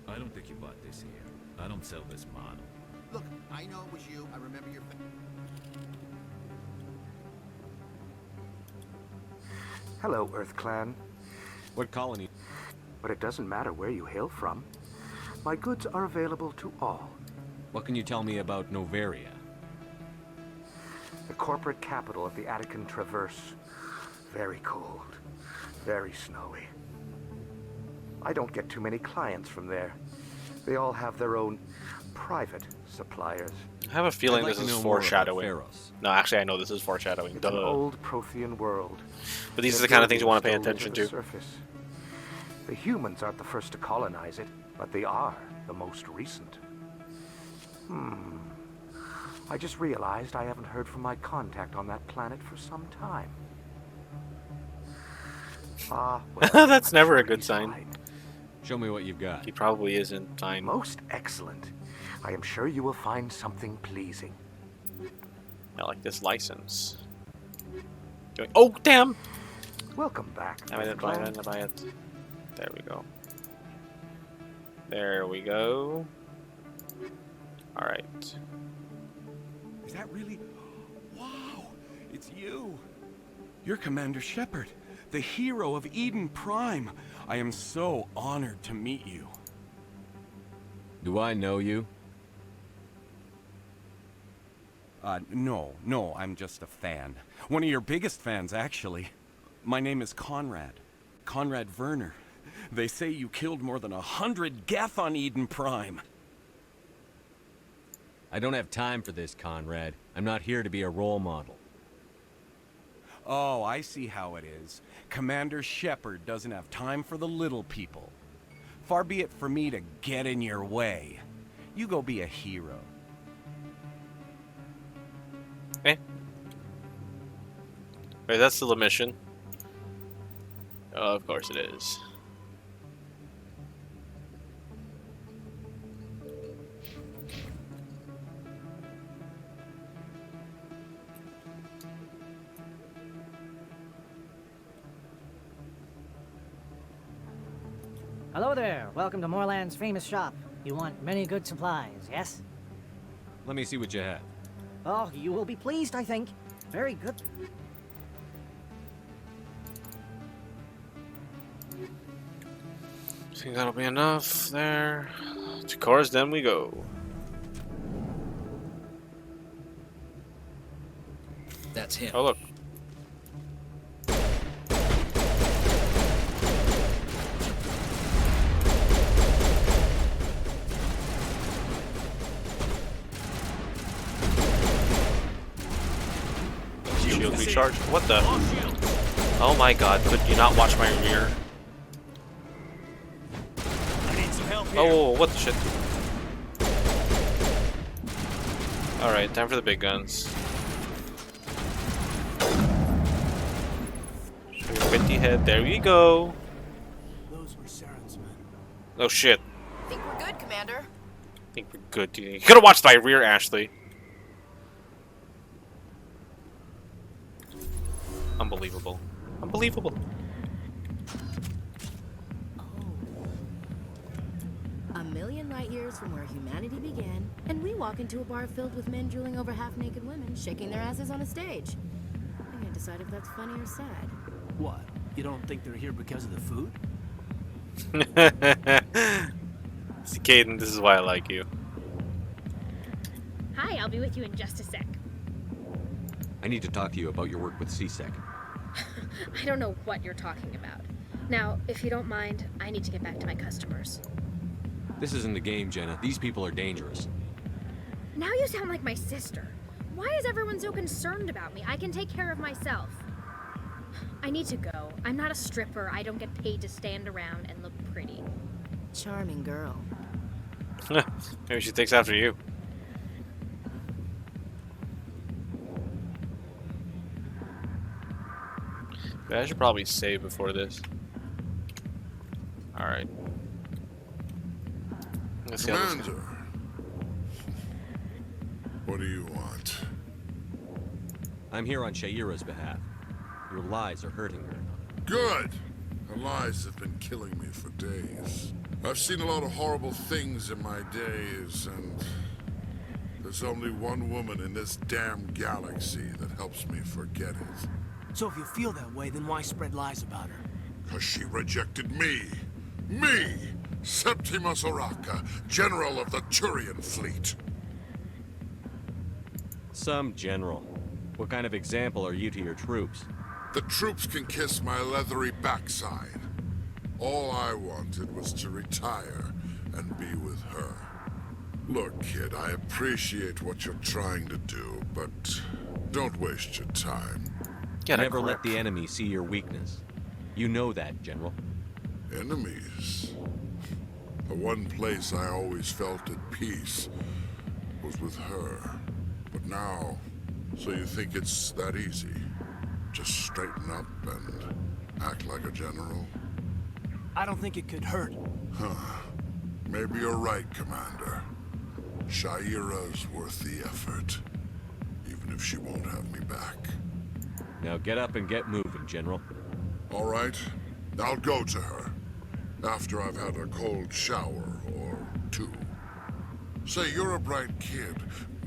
S22: I don't think you bought this here. I don't sell this model.
S23: Look, I know it was you. I remember your face.
S24: Hello, Earth Clan.
S3: What colony?
S24: But it doesn't matter where you hail from. My goods are available to all.
S3: What can you tell me about Novaria?
S24: The corporate capital of the Attican Traverse. Very cold. Very snowy. I don't get too many clients from there. They all have their own private suppliers.
S1: I have a feeling
S24: I'd like
S1: this
S24: to
S1: is
S24: know more about
S1: foreshadowing.
S24: Pharos.
S1: No, actually, I know this is foreshadowing.
S24: It's an old Prothean world.
S1: But these are
S24: Their
S1: the kind of things you want to pay
S24: buildings
S1: attention
S24: still
S1: to.
S24: live at the surface. The humans aren't the first to colonize it, but they are the most recent. I just realized I haven't heard from my contact on that planet for some time. Well,
S1: That's never a good sign.
S3: Show me what you've got.
S1: He probably isn't fine.
S24: Most excellent. I am sure you will find something pleasing.
S1: I like this license. Oh, damn!
S24: Welcome back.
S1: I didn't buy it, I didn't buy it. There we go. There we go. Alright.
S25: Is that really? Wow! It's you! You're Commander Shepard, the hero of Eden Prime. I am so honored to meet you.
S3: Do I know you?
S25: No, I'm just a fan. One of your biggest fans, actually. My name is Conrad. Conrad Werner. They say you killed more than 100 Geth on Eden Prime.
S3: I don't have time for this, Conrad. I'm not here to be a role model.
S25: Oh, I see how it is. Commander Shepard doesn't have time for the little people. Far be it for me to get in your way. You go be a hero.
S1: Okay. Wait, that's still a mission. Oh, of course it is.
S26: Hello there. Welcome to Moorland's famous shop. You want many good supplies, yes?
S3: Let me see what you have.
S26: Oh, you will be pleased, I think. Very good.
S1: I think that'll be enough there. To Cora's Den we go.
S10: That's him.
S1: Oh, look. recharge. What the? Oh my god, could you not watch my rear? Oh, what the shit? Alright, time for the big guns. Shoot with the head. There we go.
S8: Those were Saren's men.
S1: Oh shit.
S17: Think we're good, Commander.
S1: I think we're good, dude. You could've watched my rear, Ashley. Unbelievable. Unbelievable.
S17: A million light years from where humanity began, and we walk into a bar filled with men drooling over half-naked women, shaking their asses on a stage. I can't decide if that's funny or sad.
S8: What? You don't think they're here because of the food?
S1: See, Caden, this is why I like you.
S5: Hi, I'll be with you in just a sec.
S3: I need to talk to you about your work with CSEC.
S5: I don't know what you're talking about. Now, if you don't mind, I need to get back to my customers.
S3: This isn't a game, Jenna. These people are dangerous.
S5: Now you sound like my sister. Why is everyone so concerned about me? I can take care of myself. I need to go. I'm not a stripper. I don't get paid to stand around and look pretty.
S17: Charming girl.
S1: Maybe she takes after you. I should probably save before this. Alright. Let's see how this
S6: Commander, what do you want?
S3: I'm here on Shaira's behalf. Your lies are hurting her.
S6: Good! Her lies have been killing me for days. I've seen a lot of horrible things in my days, and there's only one woman in this damn galaxy that helps me forget it.
S8: So if you feel that way, then why spread lies about her?
S6: 'Cause she rejected me! Me! Septimus Oraka, General of the Turian Fleet!
S3: Some general. What kind of example are you to your troops?
S6: The troops can kiss my leathery backside. All I wanted was to retire and be with her. Look, kid, I appreciate what you're trying to do, but don't waste your time.
S3: Never let the enemy see your weakness. You know that, General.
S6: Enemies? The one place I always felt at peace was with her. But now, so you think it's that easy? Just straighten up and act like a general?
S8: I don't think it could hurt.
S6: Huh. Maybe you're right, Commander. Shaira's worth the effort, even if she won't have me back.
S3: Now get up and get moving, General.
S6: All right. I'll go to her. After I've had a cold shower or two. Say, you're a bright kid.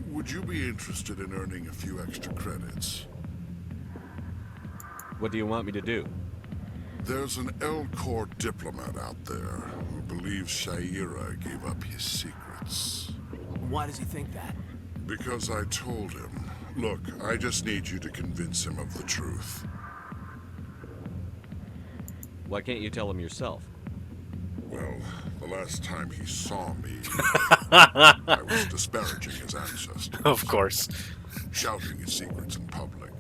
S6: Would you be interested in earning a few extra credits?
S3: What do you want me to do?
S6: There's an L-Corps diplomat out there who believes Shaira gave up his secrets.
S8: Why does he think that?
S6: Because I told him. Look, I just need you to convince him of the truth.
S3: Why can't you tell him yourself?
S6: Well, the last time he saw me, I was disparaging his ancestors.
S1: Of course.
S6: Shouting his secrets in public.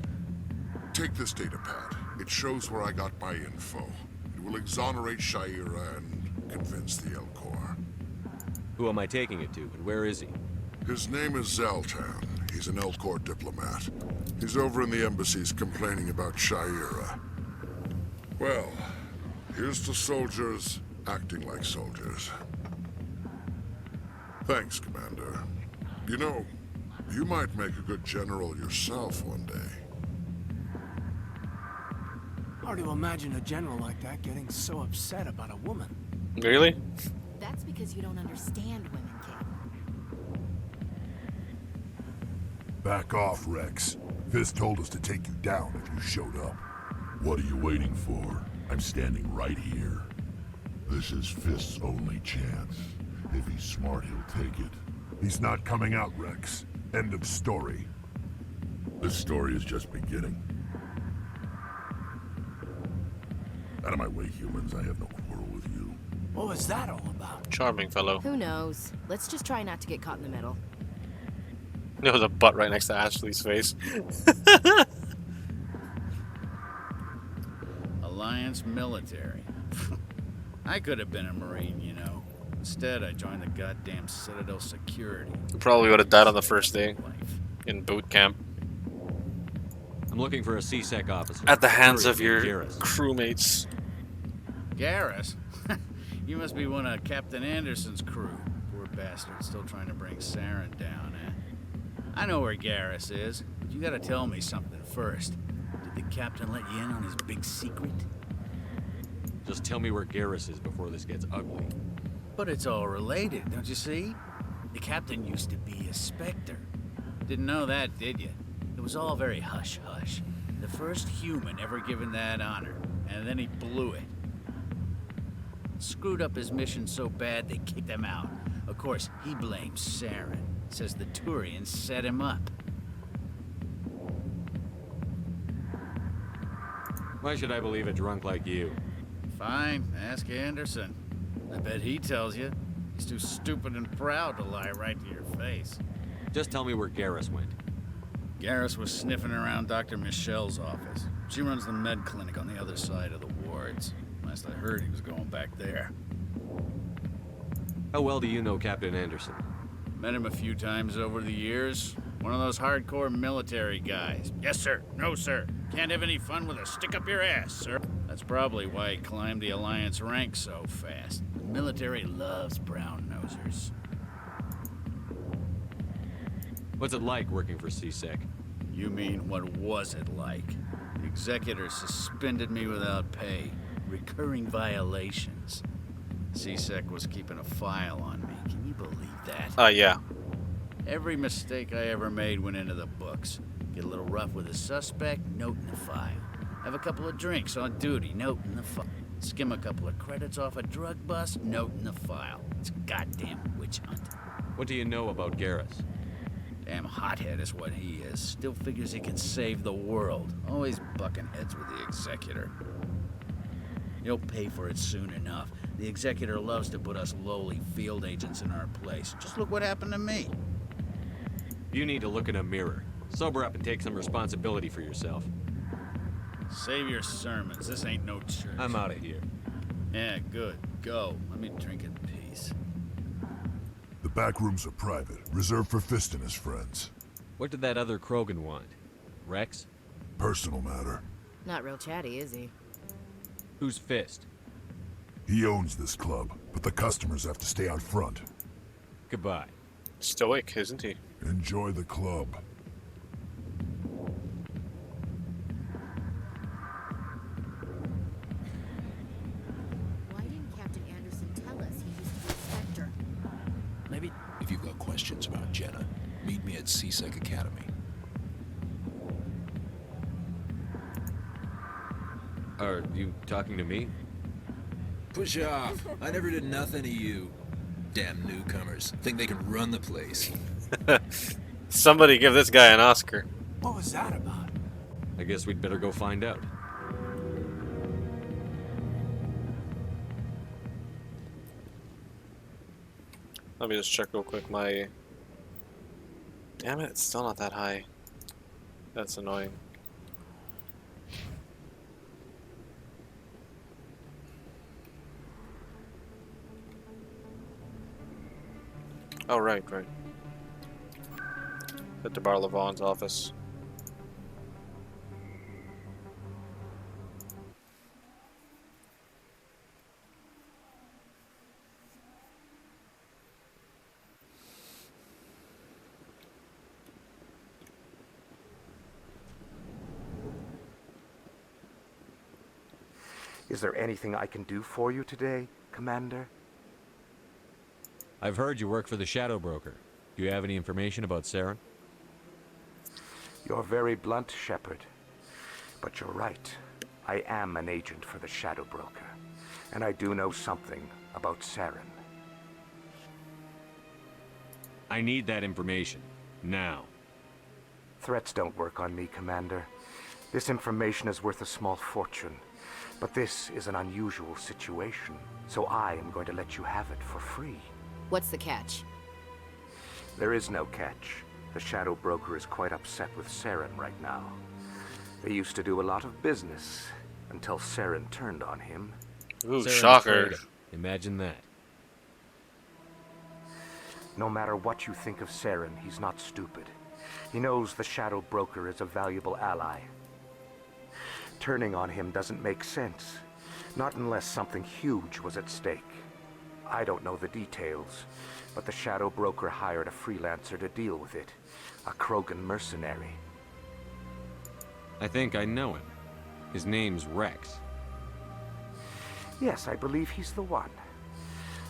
S6: Take this data pad. It shows where I got my info. It will exonerate Shaira and convince the L-Corps.
S3: Who am I taking it to, and where is he?
S6: His name is Zaltan. He's an L-Corps diplomat. He's over in the embassies complaining about Shaira. Well, here's to soldiers acting like soldiers. Thanks, Commander. You know, you might make a good general yourself one day.
S8: Hard to imagine a general like that getting so upset about a woman.
S1: Really?
S17: That's because you don't understand women, kid.
S9: Back off, Rex. Fist told us to take you down if you showed up. What are you waiting for? I'm standing right here. This is Fist's only chance. If he's smart, he'll take it. He's not coming out, Rex. End of story. This story is just beginning. Out of my way, humans. I have no quarrel with you.
S8: What was that all about?
S1: Charming fellow.
S17: Who knows? Let's just try not to get caught in the middle.
S1: There was a butt right next to Ashley's face.
S11: Alliance military. I could have been a Marine, you know. Instead, I joined the goddamn Citadel security.
S1: You probably would have died on the first day in boot camp.
S3: I'm looking for a C-Sec officer.
S1: At the hands of
S3: Hurry,
S1: your
S3: Garrus.
S1: crewmates.
S11: Garrus? You must be one of Captain Anderson's crew. Poor bastard, still trying to bring Saren down, eh? I know where Garrus is, but you gotta tell me something first. Did the captain let you in on his big secret?
S3: Just tell me where Garrus is before this gets ugly.
S11: But it's all related, don't you see? The captain used to be a Spectre. Didn't know that, did you? It was all very hush-hush. The first human ever given that honor, and then he blew it. Screwed up his mission so bad they kicked him out. Of course, he blames Saren. Says the Turians set him up.
S3: Why should I believe a drunk like you?
S11: Fine, ask Anderson. I bet he tells you. He's too stupid and proud to lie right to your face.
S3: Just tell me where Garrus went.
S11: Garrus was sniffing around Dr. Michelle's office. She runs the med clinic on the other side of the wards. Last I heard, he was going back there.
S3: How well do you know Captain Anderson?
S11: Met him a few times over the years. One of those hardcore military guys. Yes, sir. No, sir. Can't have any fun with a stick up your ass, sir. That's probably why he climbed the Alliance ranks so fast. The military loves brown-nosers.
S3: What's it like working for C-Sec?
S11: You mean, what was it like? The executor suspended me without pay. Recurring violations. C-Sec was keeping a file on me. Can you believe that?
S1: Yeah.
S11: Every mistake I ever made went into the books. Get a little rough with a suspect, note in the file. Have a couple of drinks on duty, note in the file. Skim a couple of credits off a drug bust, note in the file. It's a goddamn witch hunt.
S3: What do you know about Garrus?
S11: Damn hothead is what he is. Still figures he can save the world. Always bucking heads with the executor. He'll pay for it soon enough. The executor loves to put us lowly field agents in our place. Just look what happened to me.
S3: You need to look in a mirror. Sober up and take some responsibility for yourself.
S11: Save your sermons. This ain't no church.
S3: I'm out of here.
S11: Yeah, good. Go. Let me drink in peace.
S9: The back rooms are private, reserved for Fist and his friends.
S3: What did that other Krogan want? Rex?
S9: Personal matter.
S17: Not real chatty, is he?
S3: Who's Fist?
S9: He owns this club, but the customers have to stay out front.
S3: Goodbye.
S1: Stoic, isn't he?
S9: Enjoy the club.
S17: Why didn't Captain Anderson tell us he used to be a Spectre?
S12: Maybe if you've got questions about Jenna, meet me at C-Sec Academy.
S3: Are you talking to me?
S12: Push off. I never did nothing to you. Damn newcomers. Think they can run the place.
S1: Somebody give this guy an Oscar.
S8: What was that about?
S3: I guess we'd better go find out.
S1: Let me just check real quick my... Damn it, it's still not that high. That's annoying. Oh, right. At DeBar Levon's office.
S18: Is there anything I can do for you today, Commander?
S3: I've heard you work for the Shadow Broker. Do you have any information about Saren?
S18: You're very blunt, Shepard. But you're right. I am an agent for the Shadow Broker. And I do know something about Saren.
S3: I need that information. Now.
S18: Threats don't work on me, Commander. This information is worth a small fortune. But this is an unusual situation, so I am going to let you have it for free.
S17: What's the catch?
S18: There is no catch. The Shadow Broker is quite upset with Saren right now. They used to do a lot of business,
S24: Until Saren turned on him.
S1: Ooh,
S3: Saren
S1: shocker.
S3: betrayed him. Imagine that.
S24: No matter what you think of Saren, he's not stupid. He knows the Shadow Broker is a valuable ally. Turning on him doesn't make sense. Not unless something huge was at stake. I don't know the details, but the Shadow Broker hired a freelancer to deal with it. A Krogan mercenary.
S3: I think I know him. His name's Rex.
S24: Yes, I believe he's the one.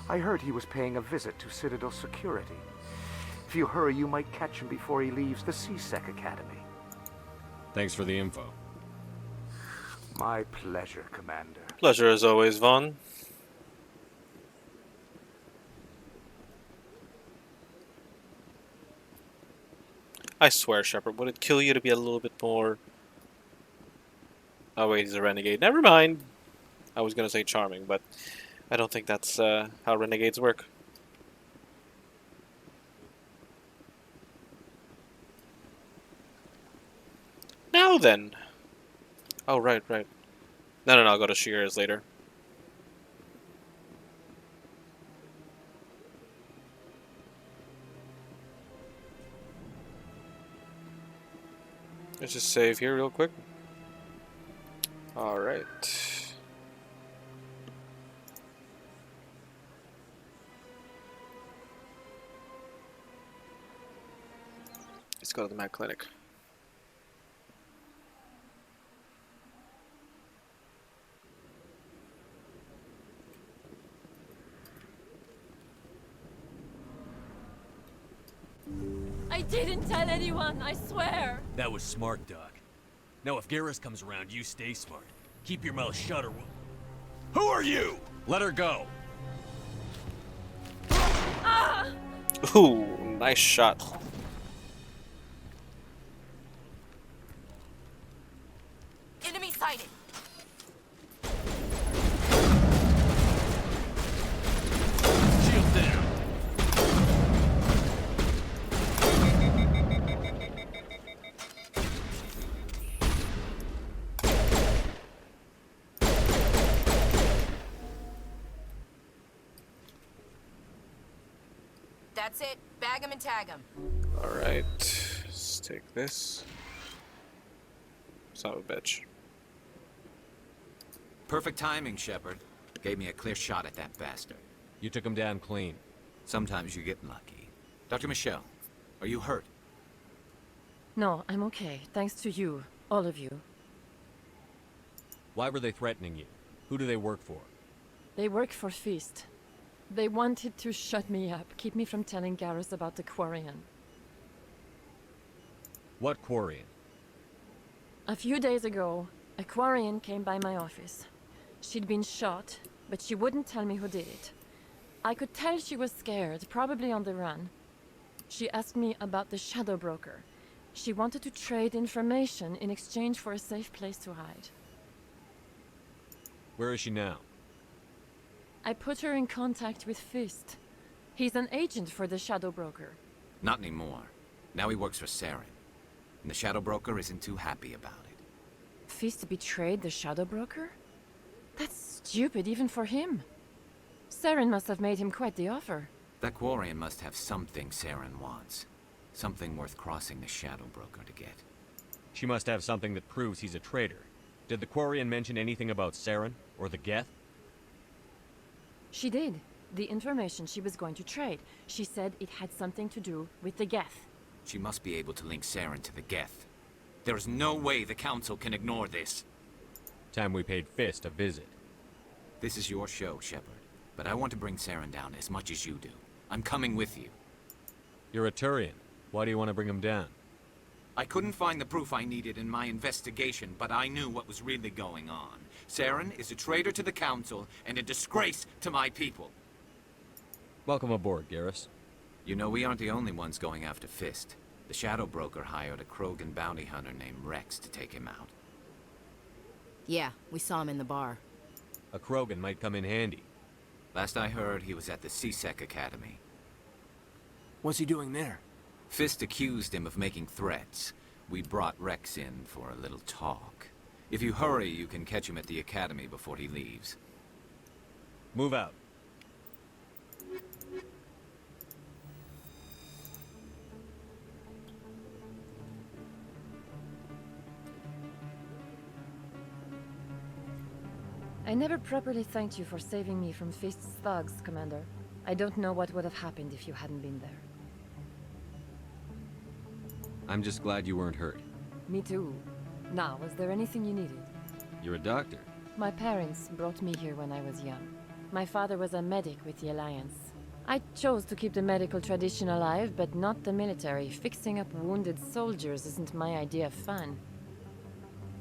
S24: I heard he was paying a visit to Citadel security. If you hurry, you might catch him before he leaves the C-Sec Academy.
S3: Thanks for the info.
S24: My pleasure, Commander.
S1: Pleasure as always, Vaughn. I swear, Shepard, would it kill you to be a little bit more... Oh wait, he's a renegade. Never mind. I was gonna say charming, but I don't think that's how renegades work. Now then. Oh, right. No, I'll go to Shearers later. Let's just save here real quick. Alright. Let's go to the Med Clinic.
S2: I didn't tell anyone, I swear.
S13: That was smart, Doc. Now if Garrus comes around, you stay smart. Keep your mouth shut or we'll... Who are you?
S3: Let her go.
S2: Ah!
S1: Ooh, nice shot.
S2: Enemy sighted.
S13: Shield down.
S2: That's it. Bag him and tag him.
S1: Alright. Let's take this. Son of a bitch.
S10: Perfect timing, Shepard. Gave me a clear shot at that bastard.
S3: You took him down clean.
S10: Sometimes you get lucky. Dr. Michelle, are you hurt?
S2: No, I'm okay. Thanks to you. All of you.
S3: Why were they threatening you? Who do they work for?
S2: They work for Feast. They wanted to shut me up, keep me from telling Garrus about the Quarian.
S3: What Quarian?
S2: A few days ago, a Quarian came by my office. She'd been shot, but she wouldn't tell me who did it. I could tell she was scared, probably on the run. She asked me about the Shadow Broker. She wanted to trade information in exchange for a safe place to hide.
S3: Where is she now?
S2: I put her in contact with Fist. He's an agent for the Shadow Broker.
S10: Not anymore. Now he works for Saren. And the Shadow Broker isn't too happy about it.
S2: Fist betrayed the Shadow Broker? That's stupid even for him. Saren must have made him quite the offer.
S10: That Quarian must have something Saren wants. Something worth crossing the Shadow Broker to get.
S3: She must have something that proves he's a traitor. Did the Quarian mention anything about Saren or the Geth?
S2: She did. The information she was going to trade. She said it had something to do with the Geth.
S10: She must be able to link Saren to the Geth. There's no way the Council can ignore this.
S3: Time we paid Fist a visit.
S10: This is your show, Shepard. But I want to bring Saren down as much as you do. I'm coming with you.
S3: You're a Turian. Why do you want to bring him down?
S10: I couldn't find the proof I needed in my investigation, but I knew what was really going on. Saren is a traitor to the Council and a disgrace to my people.
S3: Welcome aboard, Garrus.
S10: You know, we aren't the only ones going after Fist. The Shadow Broker hired a Krogan bounty hunter named Rex to take him out.
S17: Yeah, we saw him in the bar.
S3: A Krogan might come in handy.
S10: Last I heard, he was at the C-Sec Academy.
S8: What's he doing there?
S10: Fist accused him of making threats. We brought Rex in for a little talk. If you hurry, you can catch him at the academy before he leaves.
S3: Move out.
S2: I never properly thanked you for saving me from Fist's thugs, Commander. I don't know what would have happened if you hadn't been there.
S3: I'm just glad you weren't hurt.
S2: Me too. Now, was there anything you needed?
S3: You're a doctor.
S2: My parents brought me here when I was young. My father was a medic with the Alliance. I chose to keep the medical tradition alive, but not the military. Fixing up wounded soldiers isn't my idea of fun.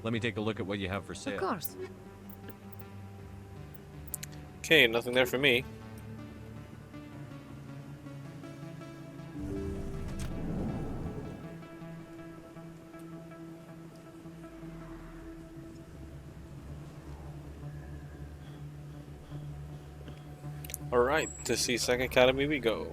S3: Let me take a look at what you have for sale.
S2: Of course.
S1: Okay, nothing there for me. Alright, to C-Sec Academy we go.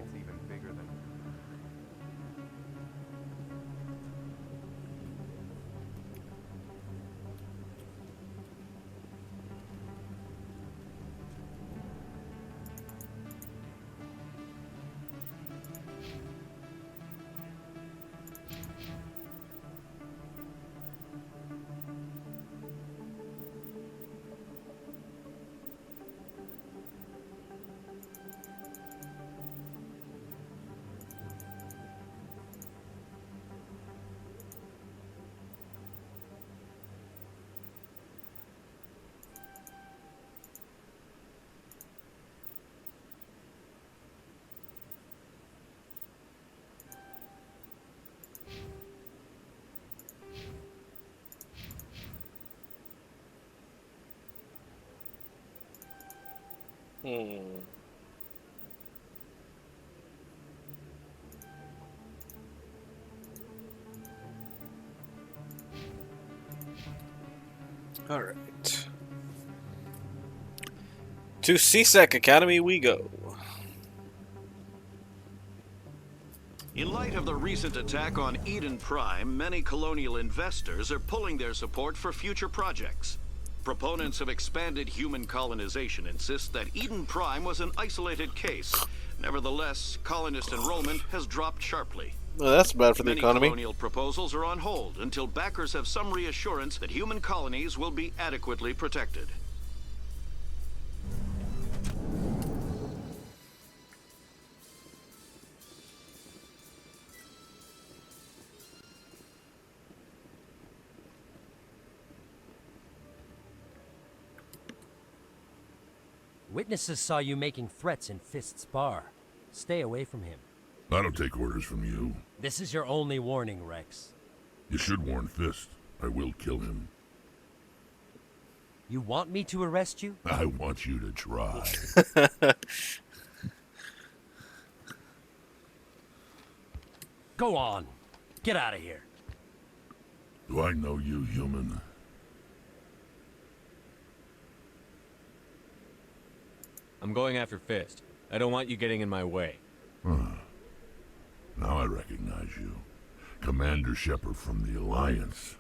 S1: Alright. To C-Sec Academy we go.
S4: In light of the recent attack on Eden Prime, many colonial investors are pulling their support for future projects. Proponents of expanded human colonization insist that Eden Prime was an isolated case. Nevertheless, colonist enrollment has dropped sharply.
S1: Well, that's bad for the economy.
S4: Many colonial proposals are on hold until backers have some reassurance that human colonies will be adequately protected.
S7: Witnesses saw you making threats in Fist's bar. Stay away from him.
S9: I don't take orders from you.
S7: This is your only warning, Rex.
S9: You should warn Fist. I will kill him.
S7: You want me to arrest you?
S9: I want you to try.
S7: Go on. Get out of here.
S9: Do I know you, human?
S3: I'm going after Fist. I don't want you getting in my way.
S9: Huh. Now I recognize you. Commander Shepard from the Alliance.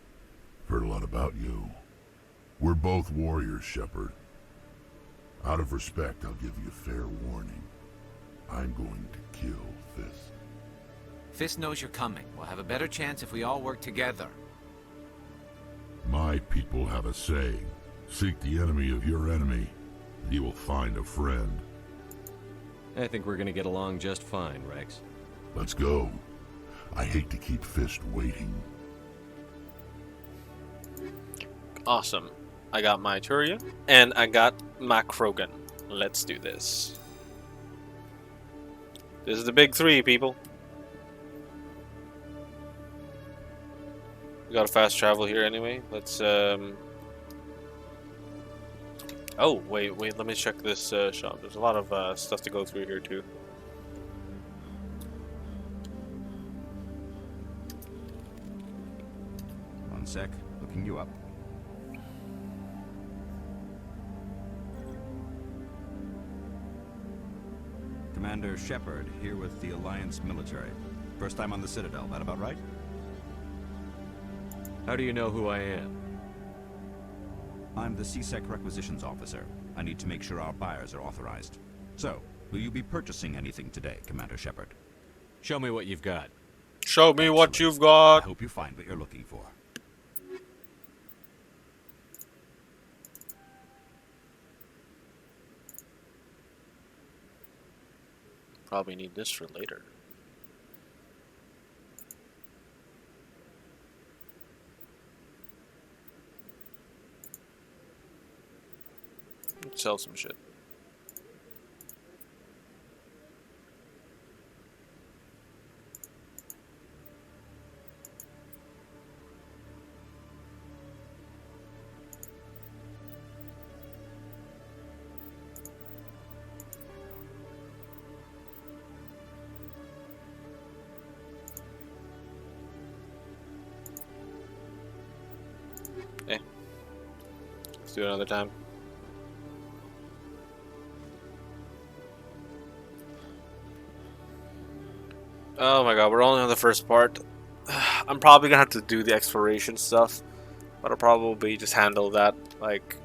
S9: Heard a lot about you. We're both warriors, Shepard. Out of respect, I'll give you fair warning. I'm going to kill Fist.
S10: Fist knows you're coming. We'll have a better chance if we all work together.
S9: My people have a saying. Seek the enemy of your enemy, and you will find a friend.
S3: I think we're gonna get along just fine, Rex.
S9: Let's go. I hate to keep Fist waiting.
S1: Awesome. I got my Turia, and I got my Krogan. Let's do this. This is the big three, people. We got a fast travel here anyway. Let's, Oh, wait, let me check this shop. There's a lot of stuff to go through here, too.
S14: One sec, looking you up. Commander Shepard, here with the Alliance military. First time on the Citadel, that about right?
S3: How do you know who I am?
S14: I'm the CSEC requisitions officer. I need to make sure our buyers are authorized. So, will you be purchasing anything today, Commander Shepard?
S3: Show me what you've got.
S1: Show me what you've got.
S14: I hope you find what you're looking for.
S1: Probably need this for later. Let's sell some shit. Let's do it another time. Oh my god, we're only on the first part. I'm probably gonna have to do the exploration stuff, but I'll probably just handle that like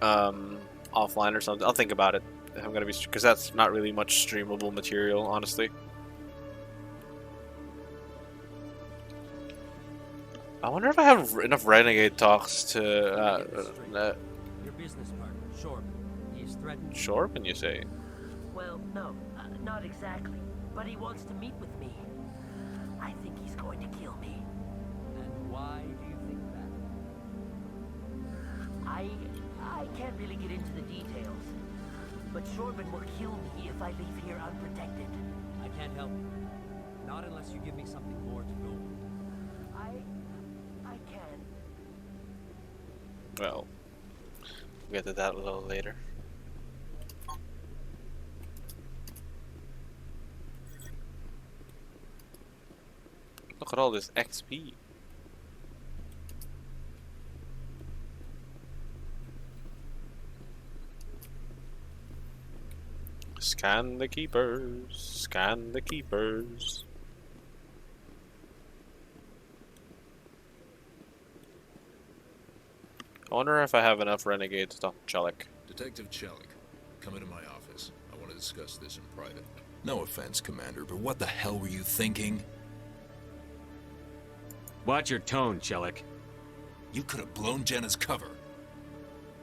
S1: offline or something. I'll think about it. I'm gonna be, because that's not really much streamable material, honestly. I wonder if I have enough renegade talks to
S7: Your business partner, Shorb, he's threatened.
S1: Shorb, you say?
S15: Well, no, not exactly. But he wants to meet with me. I think he's going to kill me.
S7: And why do you think that?
S15: I can't really get into the details. But Shorban will kill me if I leave here unprotected.
S7: I can't help you. Not unless you give me something more to go with.
S15: I can.
S1: Well, we'll get to that a little later. Look at all this XP. Scan the keepers. Scan the keepers. I wonder if I have enough renegades to talk to Chelik.
S12: Detective Chelik, come into my office. I want to discuss this in private. No offense, Commander, but what the hell were you thinking?
S3: Watch your tone, Chelik.
S12: You could have blown Jenna's cover.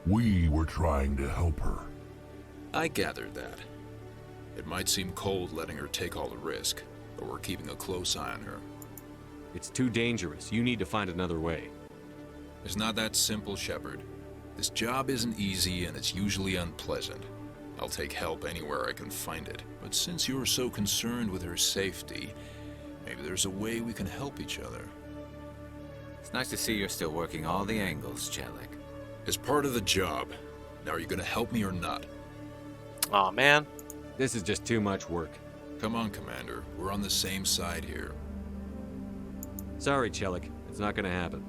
S9: We were trying to help her.
S12: I gathered that. It might seem cold letting her take all the risk, but we're keeping a close eye on her.
S3: It's too dangerous. You need to find another way.
S12: It's not that simple, Shepard. This job isn't easy and it's usually unpleasant. I'll take help anywhere I can find it. But since you're so concerned with her safety, maybe there's a way we can help each other.
S10: It's nice to see you're still working all the angles, Chelik.
S12: As part of the job. Now, are you gonna help me or not?
S1: Aw, man.
S3: This is just too much work.
S12: Come on, Commander. We're on the same side here.
S3: Sorry, Chelik. It's not gonna happen.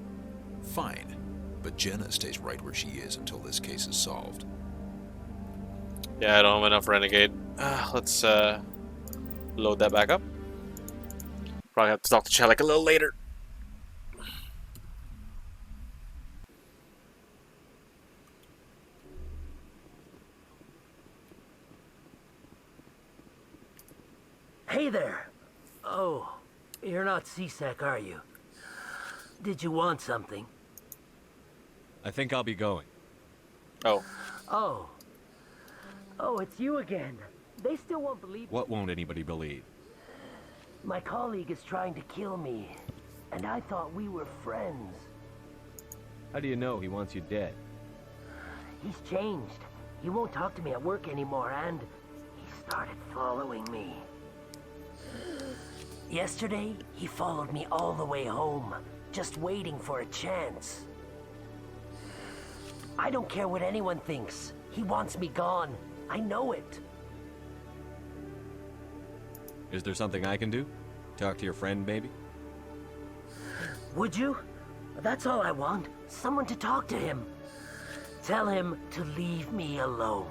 S12: Fine. But Jenna stays right where she is until this case is solved.
S1: Yeah, I don't have enough renegade. Let's load that back up. Probably have to talk to Chelik a little later.
S15: Hey there. Oh, you're not CSEC, are you? Did you want something?
S3: I think I'll be going.
S1: Oh.
S15: Oh. Oh, it's you again. They still won't believe
S3: What won't anybody believe?
S15: My colleague is trying to kill me, and I thought we were friends.
S3: How do you know he wants you dead?
S15: He's changed. He won't talk to me at work anymore, and he started following me. Yesterday, he followed me all the way home, just waiting for a chance. I don't care what anyone thinks. He wants me gone. I know it.
S3: Is there something I can do? Talk to your friend, maybe?
S15: Would you? That's all I want. Someone to talk to him. Tell him to leave me alone.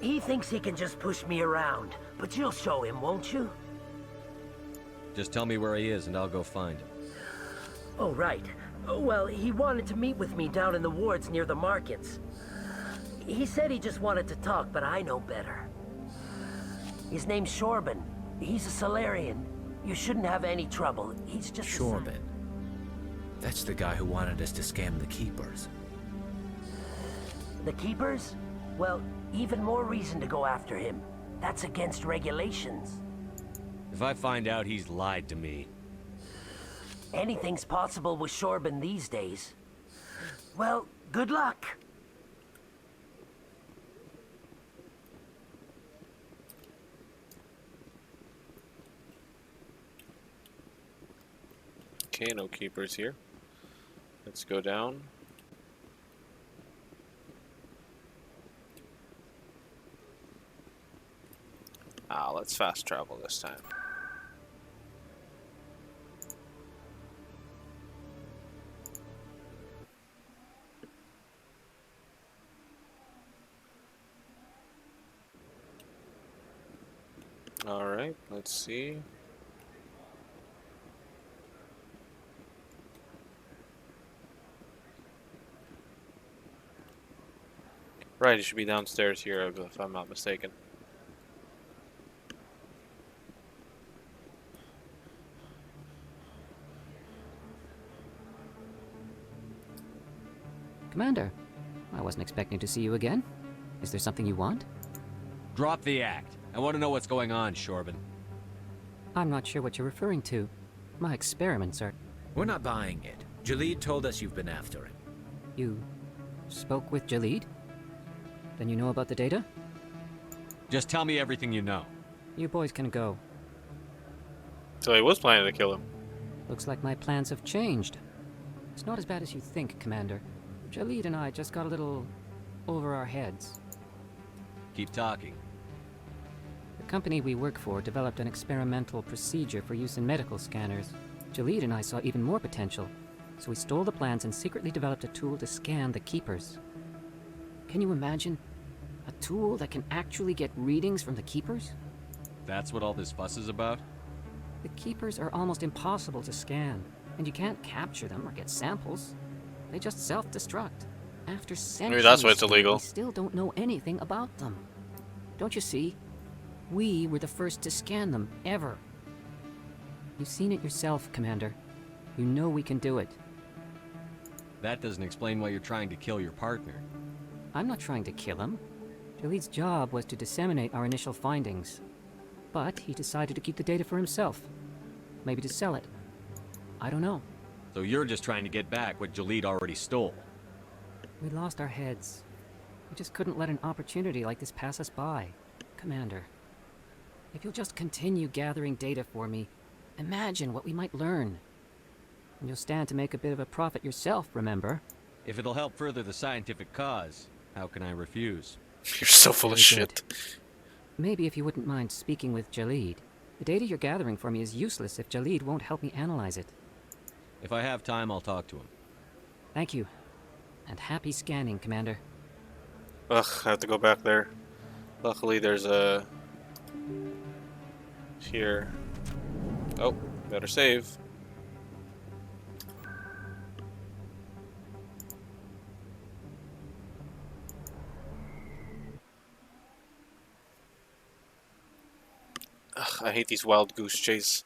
S15: He thinks he can just push me around, but you'll show him, won't you?
S3: Just tell me where he is and I'll go find him.
S15: Oh, right. Well, he wanted to meet with me down in the wards near the markets. He said he just wanted to talk, but I know better. His name's Shorban. He's a Solarian. You shouldn't have any trouble. He's just
S11: Shorban. That's the guy who wanted us to scam the Keepers.
S15: The Keepers? Well, even more reason to go after him. That's against regulations.
S3: If I find out he's lied to me...
S15: Anything's possible with Shorban these days. Well, good luck.
S1: Okay, no keepers here. Let's go down. Let's fast travel this time. Alright, let's see. Right, it should be downstairs here if I'm not mistaken.
S16: Commander, I wasn't expecting to see you again. Is there something you want?
S3: Drop the act. I want to know what's going on, Shorban.
S16: I'm not sure what you're referring to. My experiments are...
S11: We're not buying it. Jalid told us you've been after him.
S16: You spoke with Jalid? Then you know about the data?
S3: Just tell me everything you know.
S16: You boys can go.
S1: So he was planning to kill him.
S16: Looks like my plans have changed. It's not as bad as you think, Commander. Jalid and I just got a little over our heads.
S3: Keep talking.
S16: The company we work for developed an experimental procedure for use in medical scanners. Jalid and I saw even more potential, so we stole the plans and secretly developed a tool to scan the Keepers. Can you imagine? A tool that can actually get readings from the Keepers?
S3: That's what all this fuss is about?
S16: The Keepers are almost impossible to scan, and you can't capture them or get samples. They just self-destruct. After centuries,
S1: maybe that's why it's illegal.
S16: We still don't know anything about them. Don't you see? We were the first to scan them, ever. You've seen it yourself, Commander. You know we can do it.
S3: That doesn't explain why you're trying to kill your partner.
S16: I'm not trying to kill him. Jalid's job was to disseminate our initial findings. But he decided to keep the data for himself. Maybe to sell it. I don't know.
S3: So you're just trying to get back what Jalid already stole.
S16: We lost our heads. We just couldn't let an opportunity like this pass us by. Commander, if you'll just continue gathering data for me, imagine what we might learn. And you'll stand to make a bit of a profit yourself, remember?
S3: If it'll help further the scientific cause, how can I refuse?
S1: You're so full of shit.
S16: Maybe if you wouldn't mind speaking with Jalid. The data you're gathering for me is useless if Jalid won't help me analyze it.
S3: If I have time, I'll talk to him.
S16: Thank you. And happy scanning, Commander.
S1: Ugh, I have to go back there. Luckily, there's a... Here. Oh, better save. Ugh, I hate these wild goose chase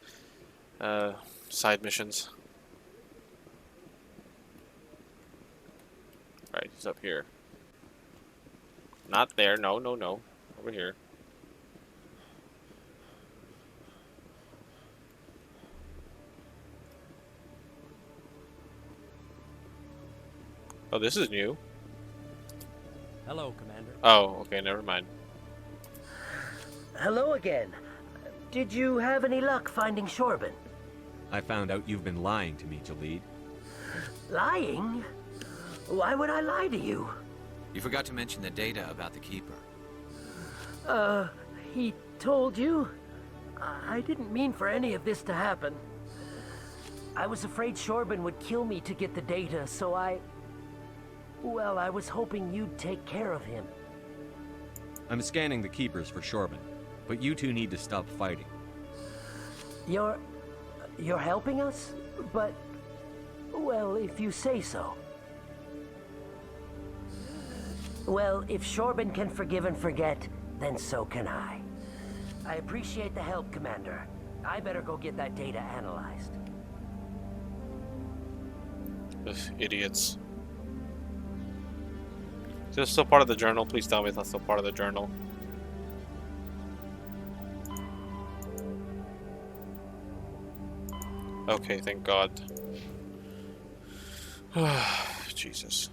S1: side missions. Right, he's up here. Not there, no. Over here. Oh, this is new.
S7: Hello, Commander.
S1: Oh, okay, never mind.
S15: Hello again. Did you have any luck finding Shorban?
S3: I found out you've been lying to me, Jalid.
S15: Lying? Why would I lie to you?
S10: You forgot to mention the data about the Keeper.
S15: He told you? I didn't mean for any of this to happen. I was afraid Shorban would kill me to get the data, so well, I was hoping you'd take care of him.
S3: I'm scanning the Keepers for Shorban, but you two need to stop fighting.
S15: You're helping us? But Well, if you say so. Well, if Shorben can forgive and forget, then so can I. I appreciate the help, Commander. I better go get that data analyzed.
S1: Ugh, idiots. Is this still part of the journal? Please tell me it's not still part of the journal. Okay, thank God. Jesus.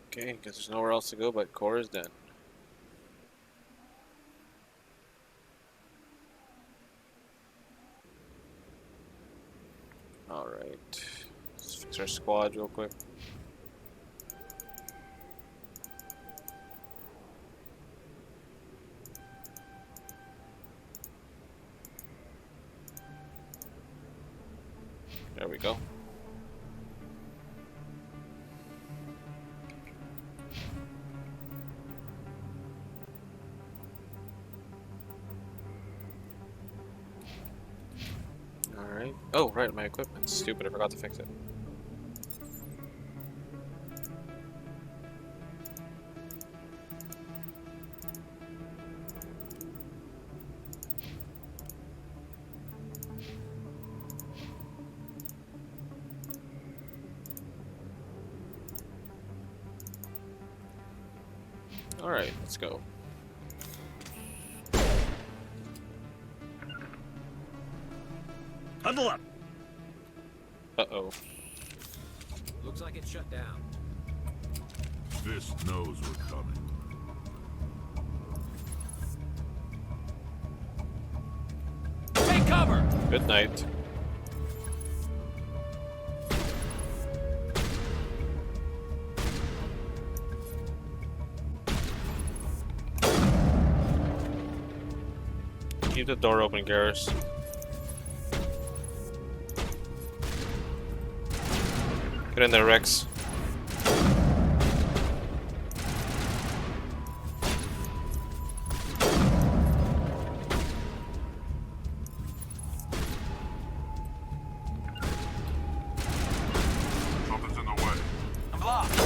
S1: Okay, guess there's nowhere else to go but Cora's Den. Alright. Let's fix our squad real quick. There we go. Alright. Oh, right, my equipment's stupid. I forgot to fix it. Alright, let's go.
S13: Huddle up!
S1: Uh-oh.
S10: Looks like it's shut down.
S9: Fist knows we're coming.
S10: Take cover!
S1: Good night. Keep the door open, Garrus. Get in there, Rex.
S6: Something's in the way.
S10: I'm blocked.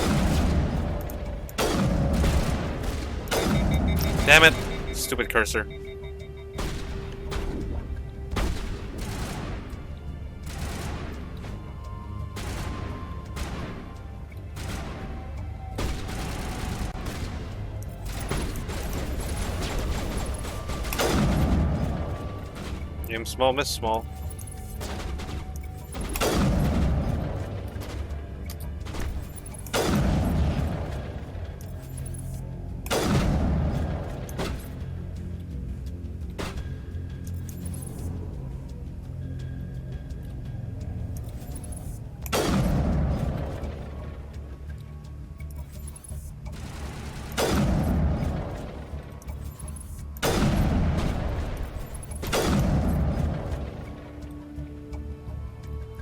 S1: Damn it! Stupid cursor. Aim small, miss small.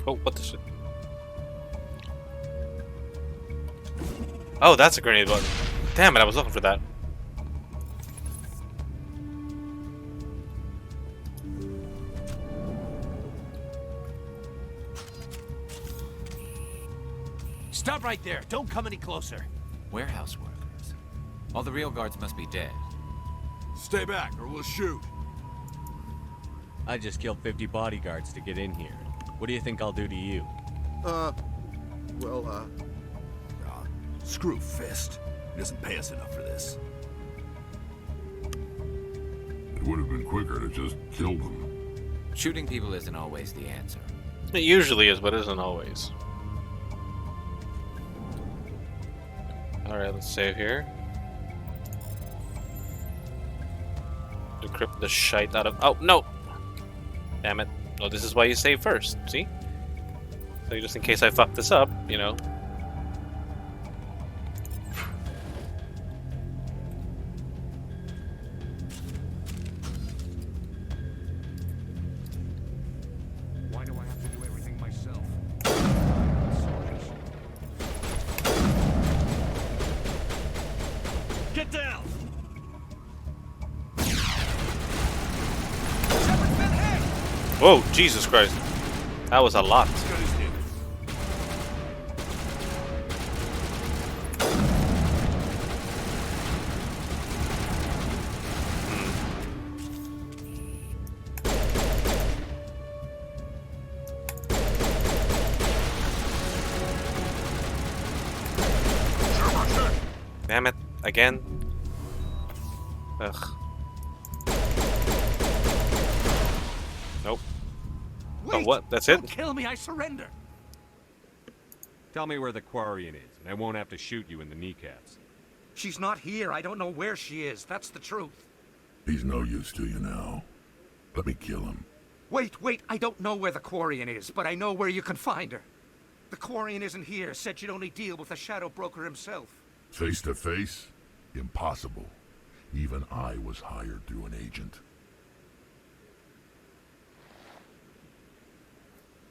S1: Oh, what the shit? Oh, that's a grenade button. Damn it, I was looking for that.
S10: Stop right there. Don't come any closer. Warehouse workers. All the real guards must be dead.
S9: Stay back or we'll shoot.
S3: I just killed 50 bodyguards to get in here. What do you think I'll do to you?
S9: Screw Fist. He doesn't pay us enough for this. It would have been quicker to just kill them.
S10: Shooting people isn't always the answer.
S1: It usually is, but isn't always. Alright, let's save here. Decrypt the shite out of. Oh, no! Damn it. Oh, this is why you save first, see? So just in case I fuck this up, you know.
S9: Why do I have to do everything myself?
S13: Get down!
S1: Whoa, Jesus Christ. That was a lot. Damn it, again. Ugh. Nope.
S3: Wait,
S1: Oh, what? That's it?
S3: Don't kill me, I surrender. Tell me where the Quarian is, and I won't have to shoot you in the kneecaps.
S10: She's not here. I don't know where she is. That's the truth.
S9: He's no use to you now. Let me kill him.
S10: Wait. I don't know where the Quarian is, but I know where you can find her. The Quarian isn't here. Said she'd only deal with the Shadow Broker himself.
S9: Face to face? Impossible. Even I was hired through an agent.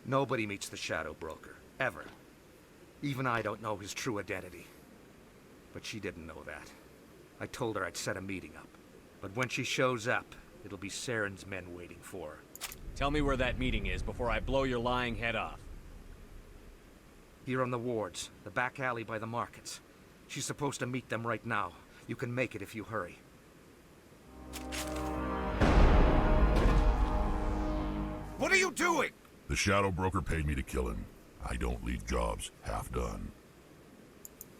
S10: Nobody meets the Shadow Broker. Ever. Even I don't know his true identity. But she didn't know that. I told her I'd set a meeting up. But when she shows up, it'll be Saren's men waiting for her.
S3: Tell me where that meeting is before I blow your lying head off.
S10: Here on the wards, the back alley by the markets. She's supposed to meet them right now. You can make it if you hurry.
S3: What are you doing?
S9: The Shadow Broker paid me to kill him. I don't leave jobs half done.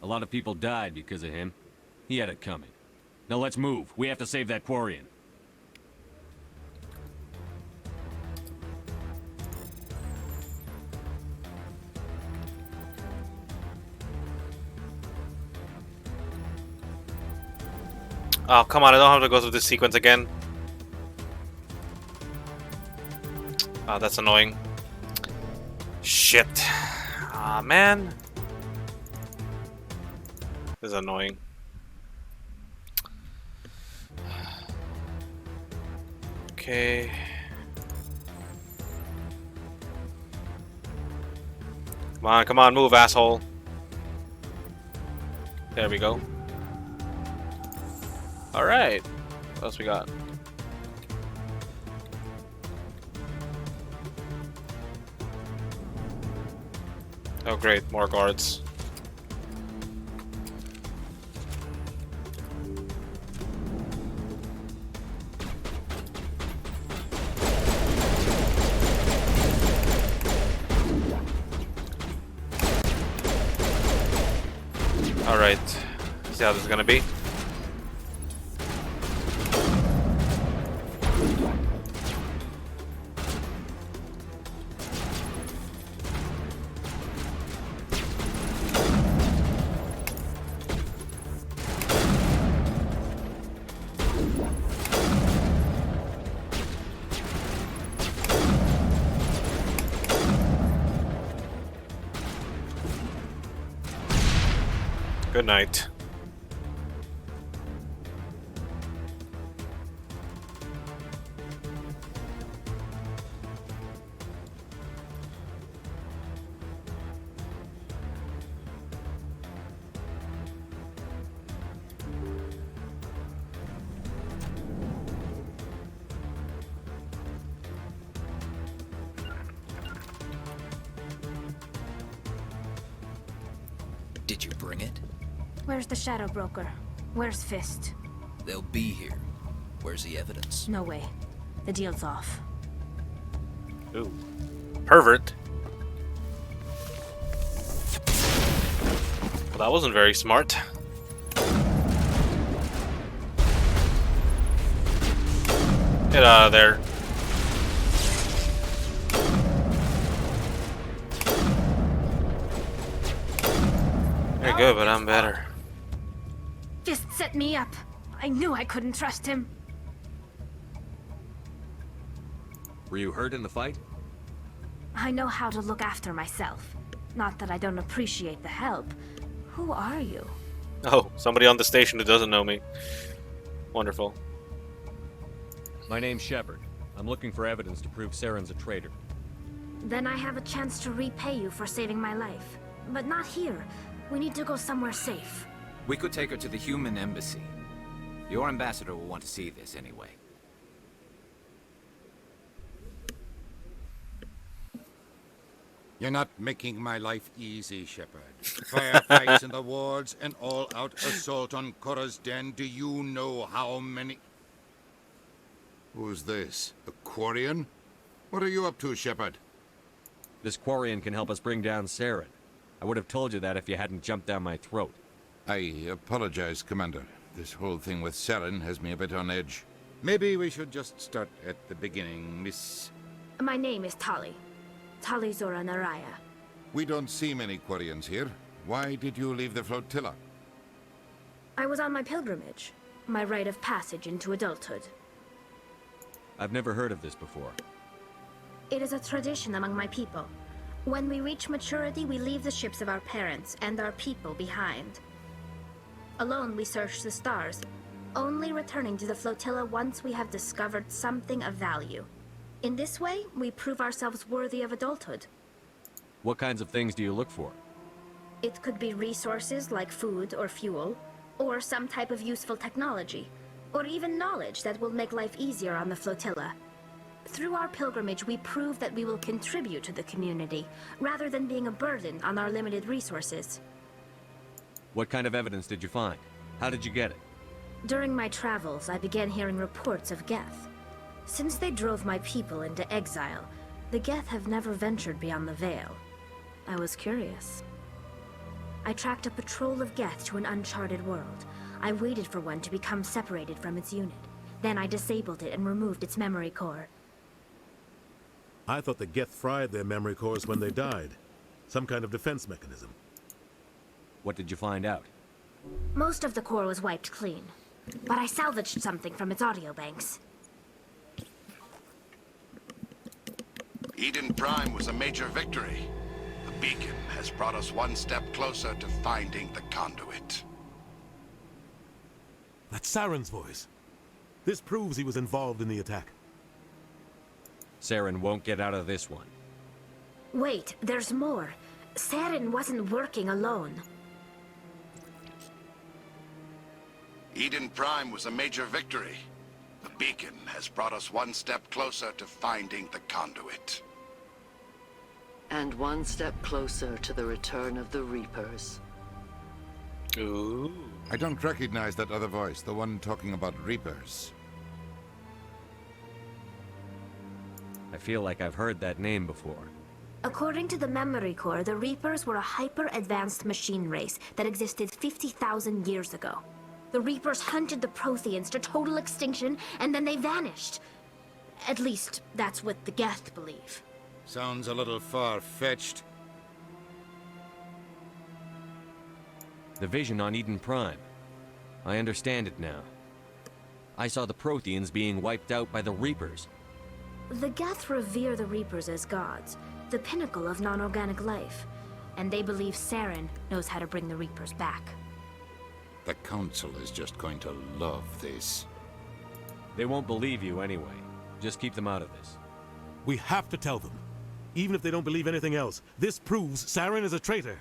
S3: A lot of people died because of him. He had it coming. Now let's move. We have to save that Quarian.
S1: Oh, come on, I don't have to go through this sequence again. Oh, that's annoying. Shit. Ah, man. This is annoying. Okay. Come on, move, asshole. There we go. Alright. What else we got? Oh great, more guards. Alright. See how this is gonna be. Good night.
S19: Did you bring it?
S5: Where's the Shadow Broker? Where's Fist?
S19: They'll be here. Where's the evidence?
S5: No way. The deal's off.
S1: Ooh. Pervert. Well, that wasn't very smart. Get out of there. You're good, but I'm better.
S5: Fist set me up. I knew I couldn't trust him.
S3: Were you hurt in the fight?
S5: I know how to look after myself. Not that I don't appreciate the help. Who are you?
S1: Oh, somebody on the station who doesn't know me. Wonderful.
S3: My name's Shepard. I'm looking for evidence to prove Saren's a traitor.
S5: Then I have a chance to repay you for saving my life. But not here. We need to go somewhere safe.
S10: We could take her to the human embassy. Your ambassador will want to see this anyway.
S20: You're not making my life easy, Shepard. Firefights in the wards, an all-out assault on Korra's den. Do you know how many... Who's this? A Quarian? What are you up to, Shepard?
S3: This Quarian can help us bring down Saren. I would have told you that if you hadn't jumped down my throat.
S20: I apologize, Commander. This whole thing with Saren has me a bit on edge. Maybe we should just start at the beginning, Miss...
S21: My name is Tali. Tali Zora Naraya.
S20: We don't see many Quarians here. Why did you leave the flotilla?
S21: I was on my pilgrimage. My rite of passage into adulthood.
S3: I've never heard of this before.
S21: It is a tradition among my people. When we reach maturity, we leave the ships of our parents and our people behind. Alone, we search the stars, only returning to the flotilla once we have discovered something of value. In this way, we prove ourselves worthy of adulthood.
S3: What kinds of things do you look for?
S21: It could be resources like food or fuel, or some type of useful technology, or even knowledge that will make life easier on the flotilla. Through our pilgrimage, we prove that we will contribute to the community, rather than being a burden on our limited resources.
S3: What kind of evidence did you find? How did you get it?
S21: During my travels, I began hearing reports of Geth. Since they drove my people into exile, the Geth have never ventured beyond the Veil. I was curious. I tracked a patrol of Geth to an uncharted world. I waited for one to become separated from its unit. Then I disabled it and removed its memory core.
S22: I thought the Geth fried their memory cores when they died. Some kind of defense mechanism.
S3: What did you find out?
S21: Most of the core was wiped clean, but I salvaged something from its audio banks.
S18: Eden Prime was a major victory. The beacon has brought us one step closer to finding the conduit.
S22: That's Saren's voice. This proves he was involved in the attack.
S3: Saren won't get out of this one.
S21: Wait, there's more. Saren wasn't working alone.
S18: Eden Prime was a major victory. The beacon has brought us one step closer to finding the conduit.
S23: And one step closer to the return of the Reapers.
S1: Ooh.
S20: I don't recognize that other voice, the one talking about Reapers.
S3: I feel like I've heard that name before.
S21: According to the memory core, the Reapers were a hyper-advanced machine race that existed 50,000 years ago. The Reapers hunted the Protheans to total extinction, and then they vanished. At least, that's what the Geth believe.
S20: Sounds a little far-fetched.
S3: The vision on Eden Prime. I understand it now. I saw the Protheans being wiped out by the Reapers.
S21: The Geth revere the Reapers as gods, the pinnacle of non-organic life. And they believe Saren knows how to bring the Reapers back.
S20: The Council is just going to love this.
S3: They won't believe you anyway. Just keep them out of this.
S22: We have to tell them. Even if they don't believe anything else, this proves Saren is a traitor.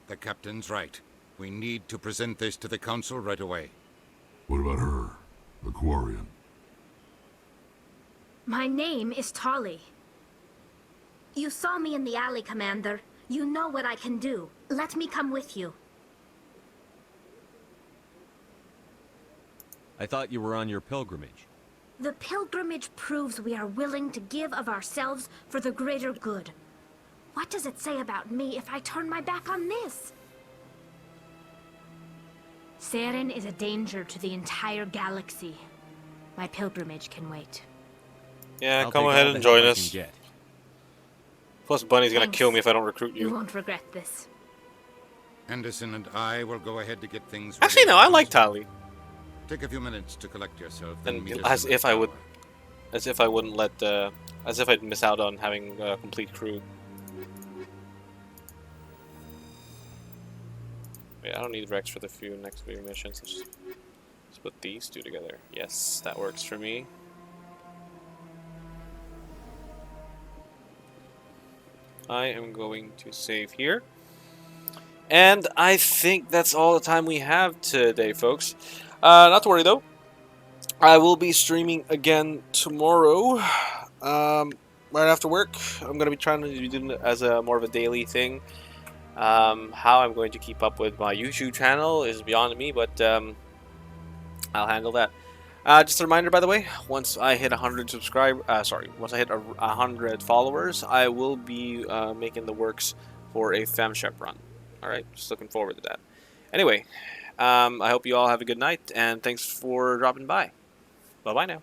S20: The Captain's right. We need to present this to the Council right away.
S9: What about her? The Quarian?
S21: My name is Tali. You saw me in the alley, Commander. You know what I can do. Let me come with you.
S3: I thought you were on your pilgrimage.
S21: The pilgrimage proves we are willing to give of ourselves for the greater good. What does it say about me if I turn my back on this? Saren is a danger to the entire galaxy. My pilgrimage can wait.
S1: Yeah,
S3: I'll
S1: come
S3: take
S1: ahead
S3: all
S1: and
S3: the help
S1: join
S3: I
S1: us.
S3: can get.
S1: Plus, Bunny's gonna
S21: Thanks.
S1: kill me if I don't recruit
S21: You
S1: you.
S21: won't regret this.
S20: Anderson and I will go ahead to get things ready.
S1: Actually, no, I like Tali.
S20: Take a few minutes to collect yourself, then
S1: And
S20: meet us
S1: as
S20: in the
S1: if I would,
S20: tower.
S1: as if I wouldn't let, as if I'd miss out on having a complete crew. Wait, I don't need Rex for the next few missions. Let's put these two together. Yes, that works for me. I am going to save here. And I think that's all the time we have today, folks. Not to worry, though. I will be streaming again tomorrow. right after work. I'm gonna be trying to be doing it as a more of a daily thing. How I'm going to keep up with my YouTube channel is beyond me, but I'll handle that. Just a reminder, by the way, once I hit 100 once I hit 100 followers, I will be making the works for a FemShep run. All right, just looking forward to that. Anyway, I hope you all have a good night, and thanks for dropping by. Bye bye now.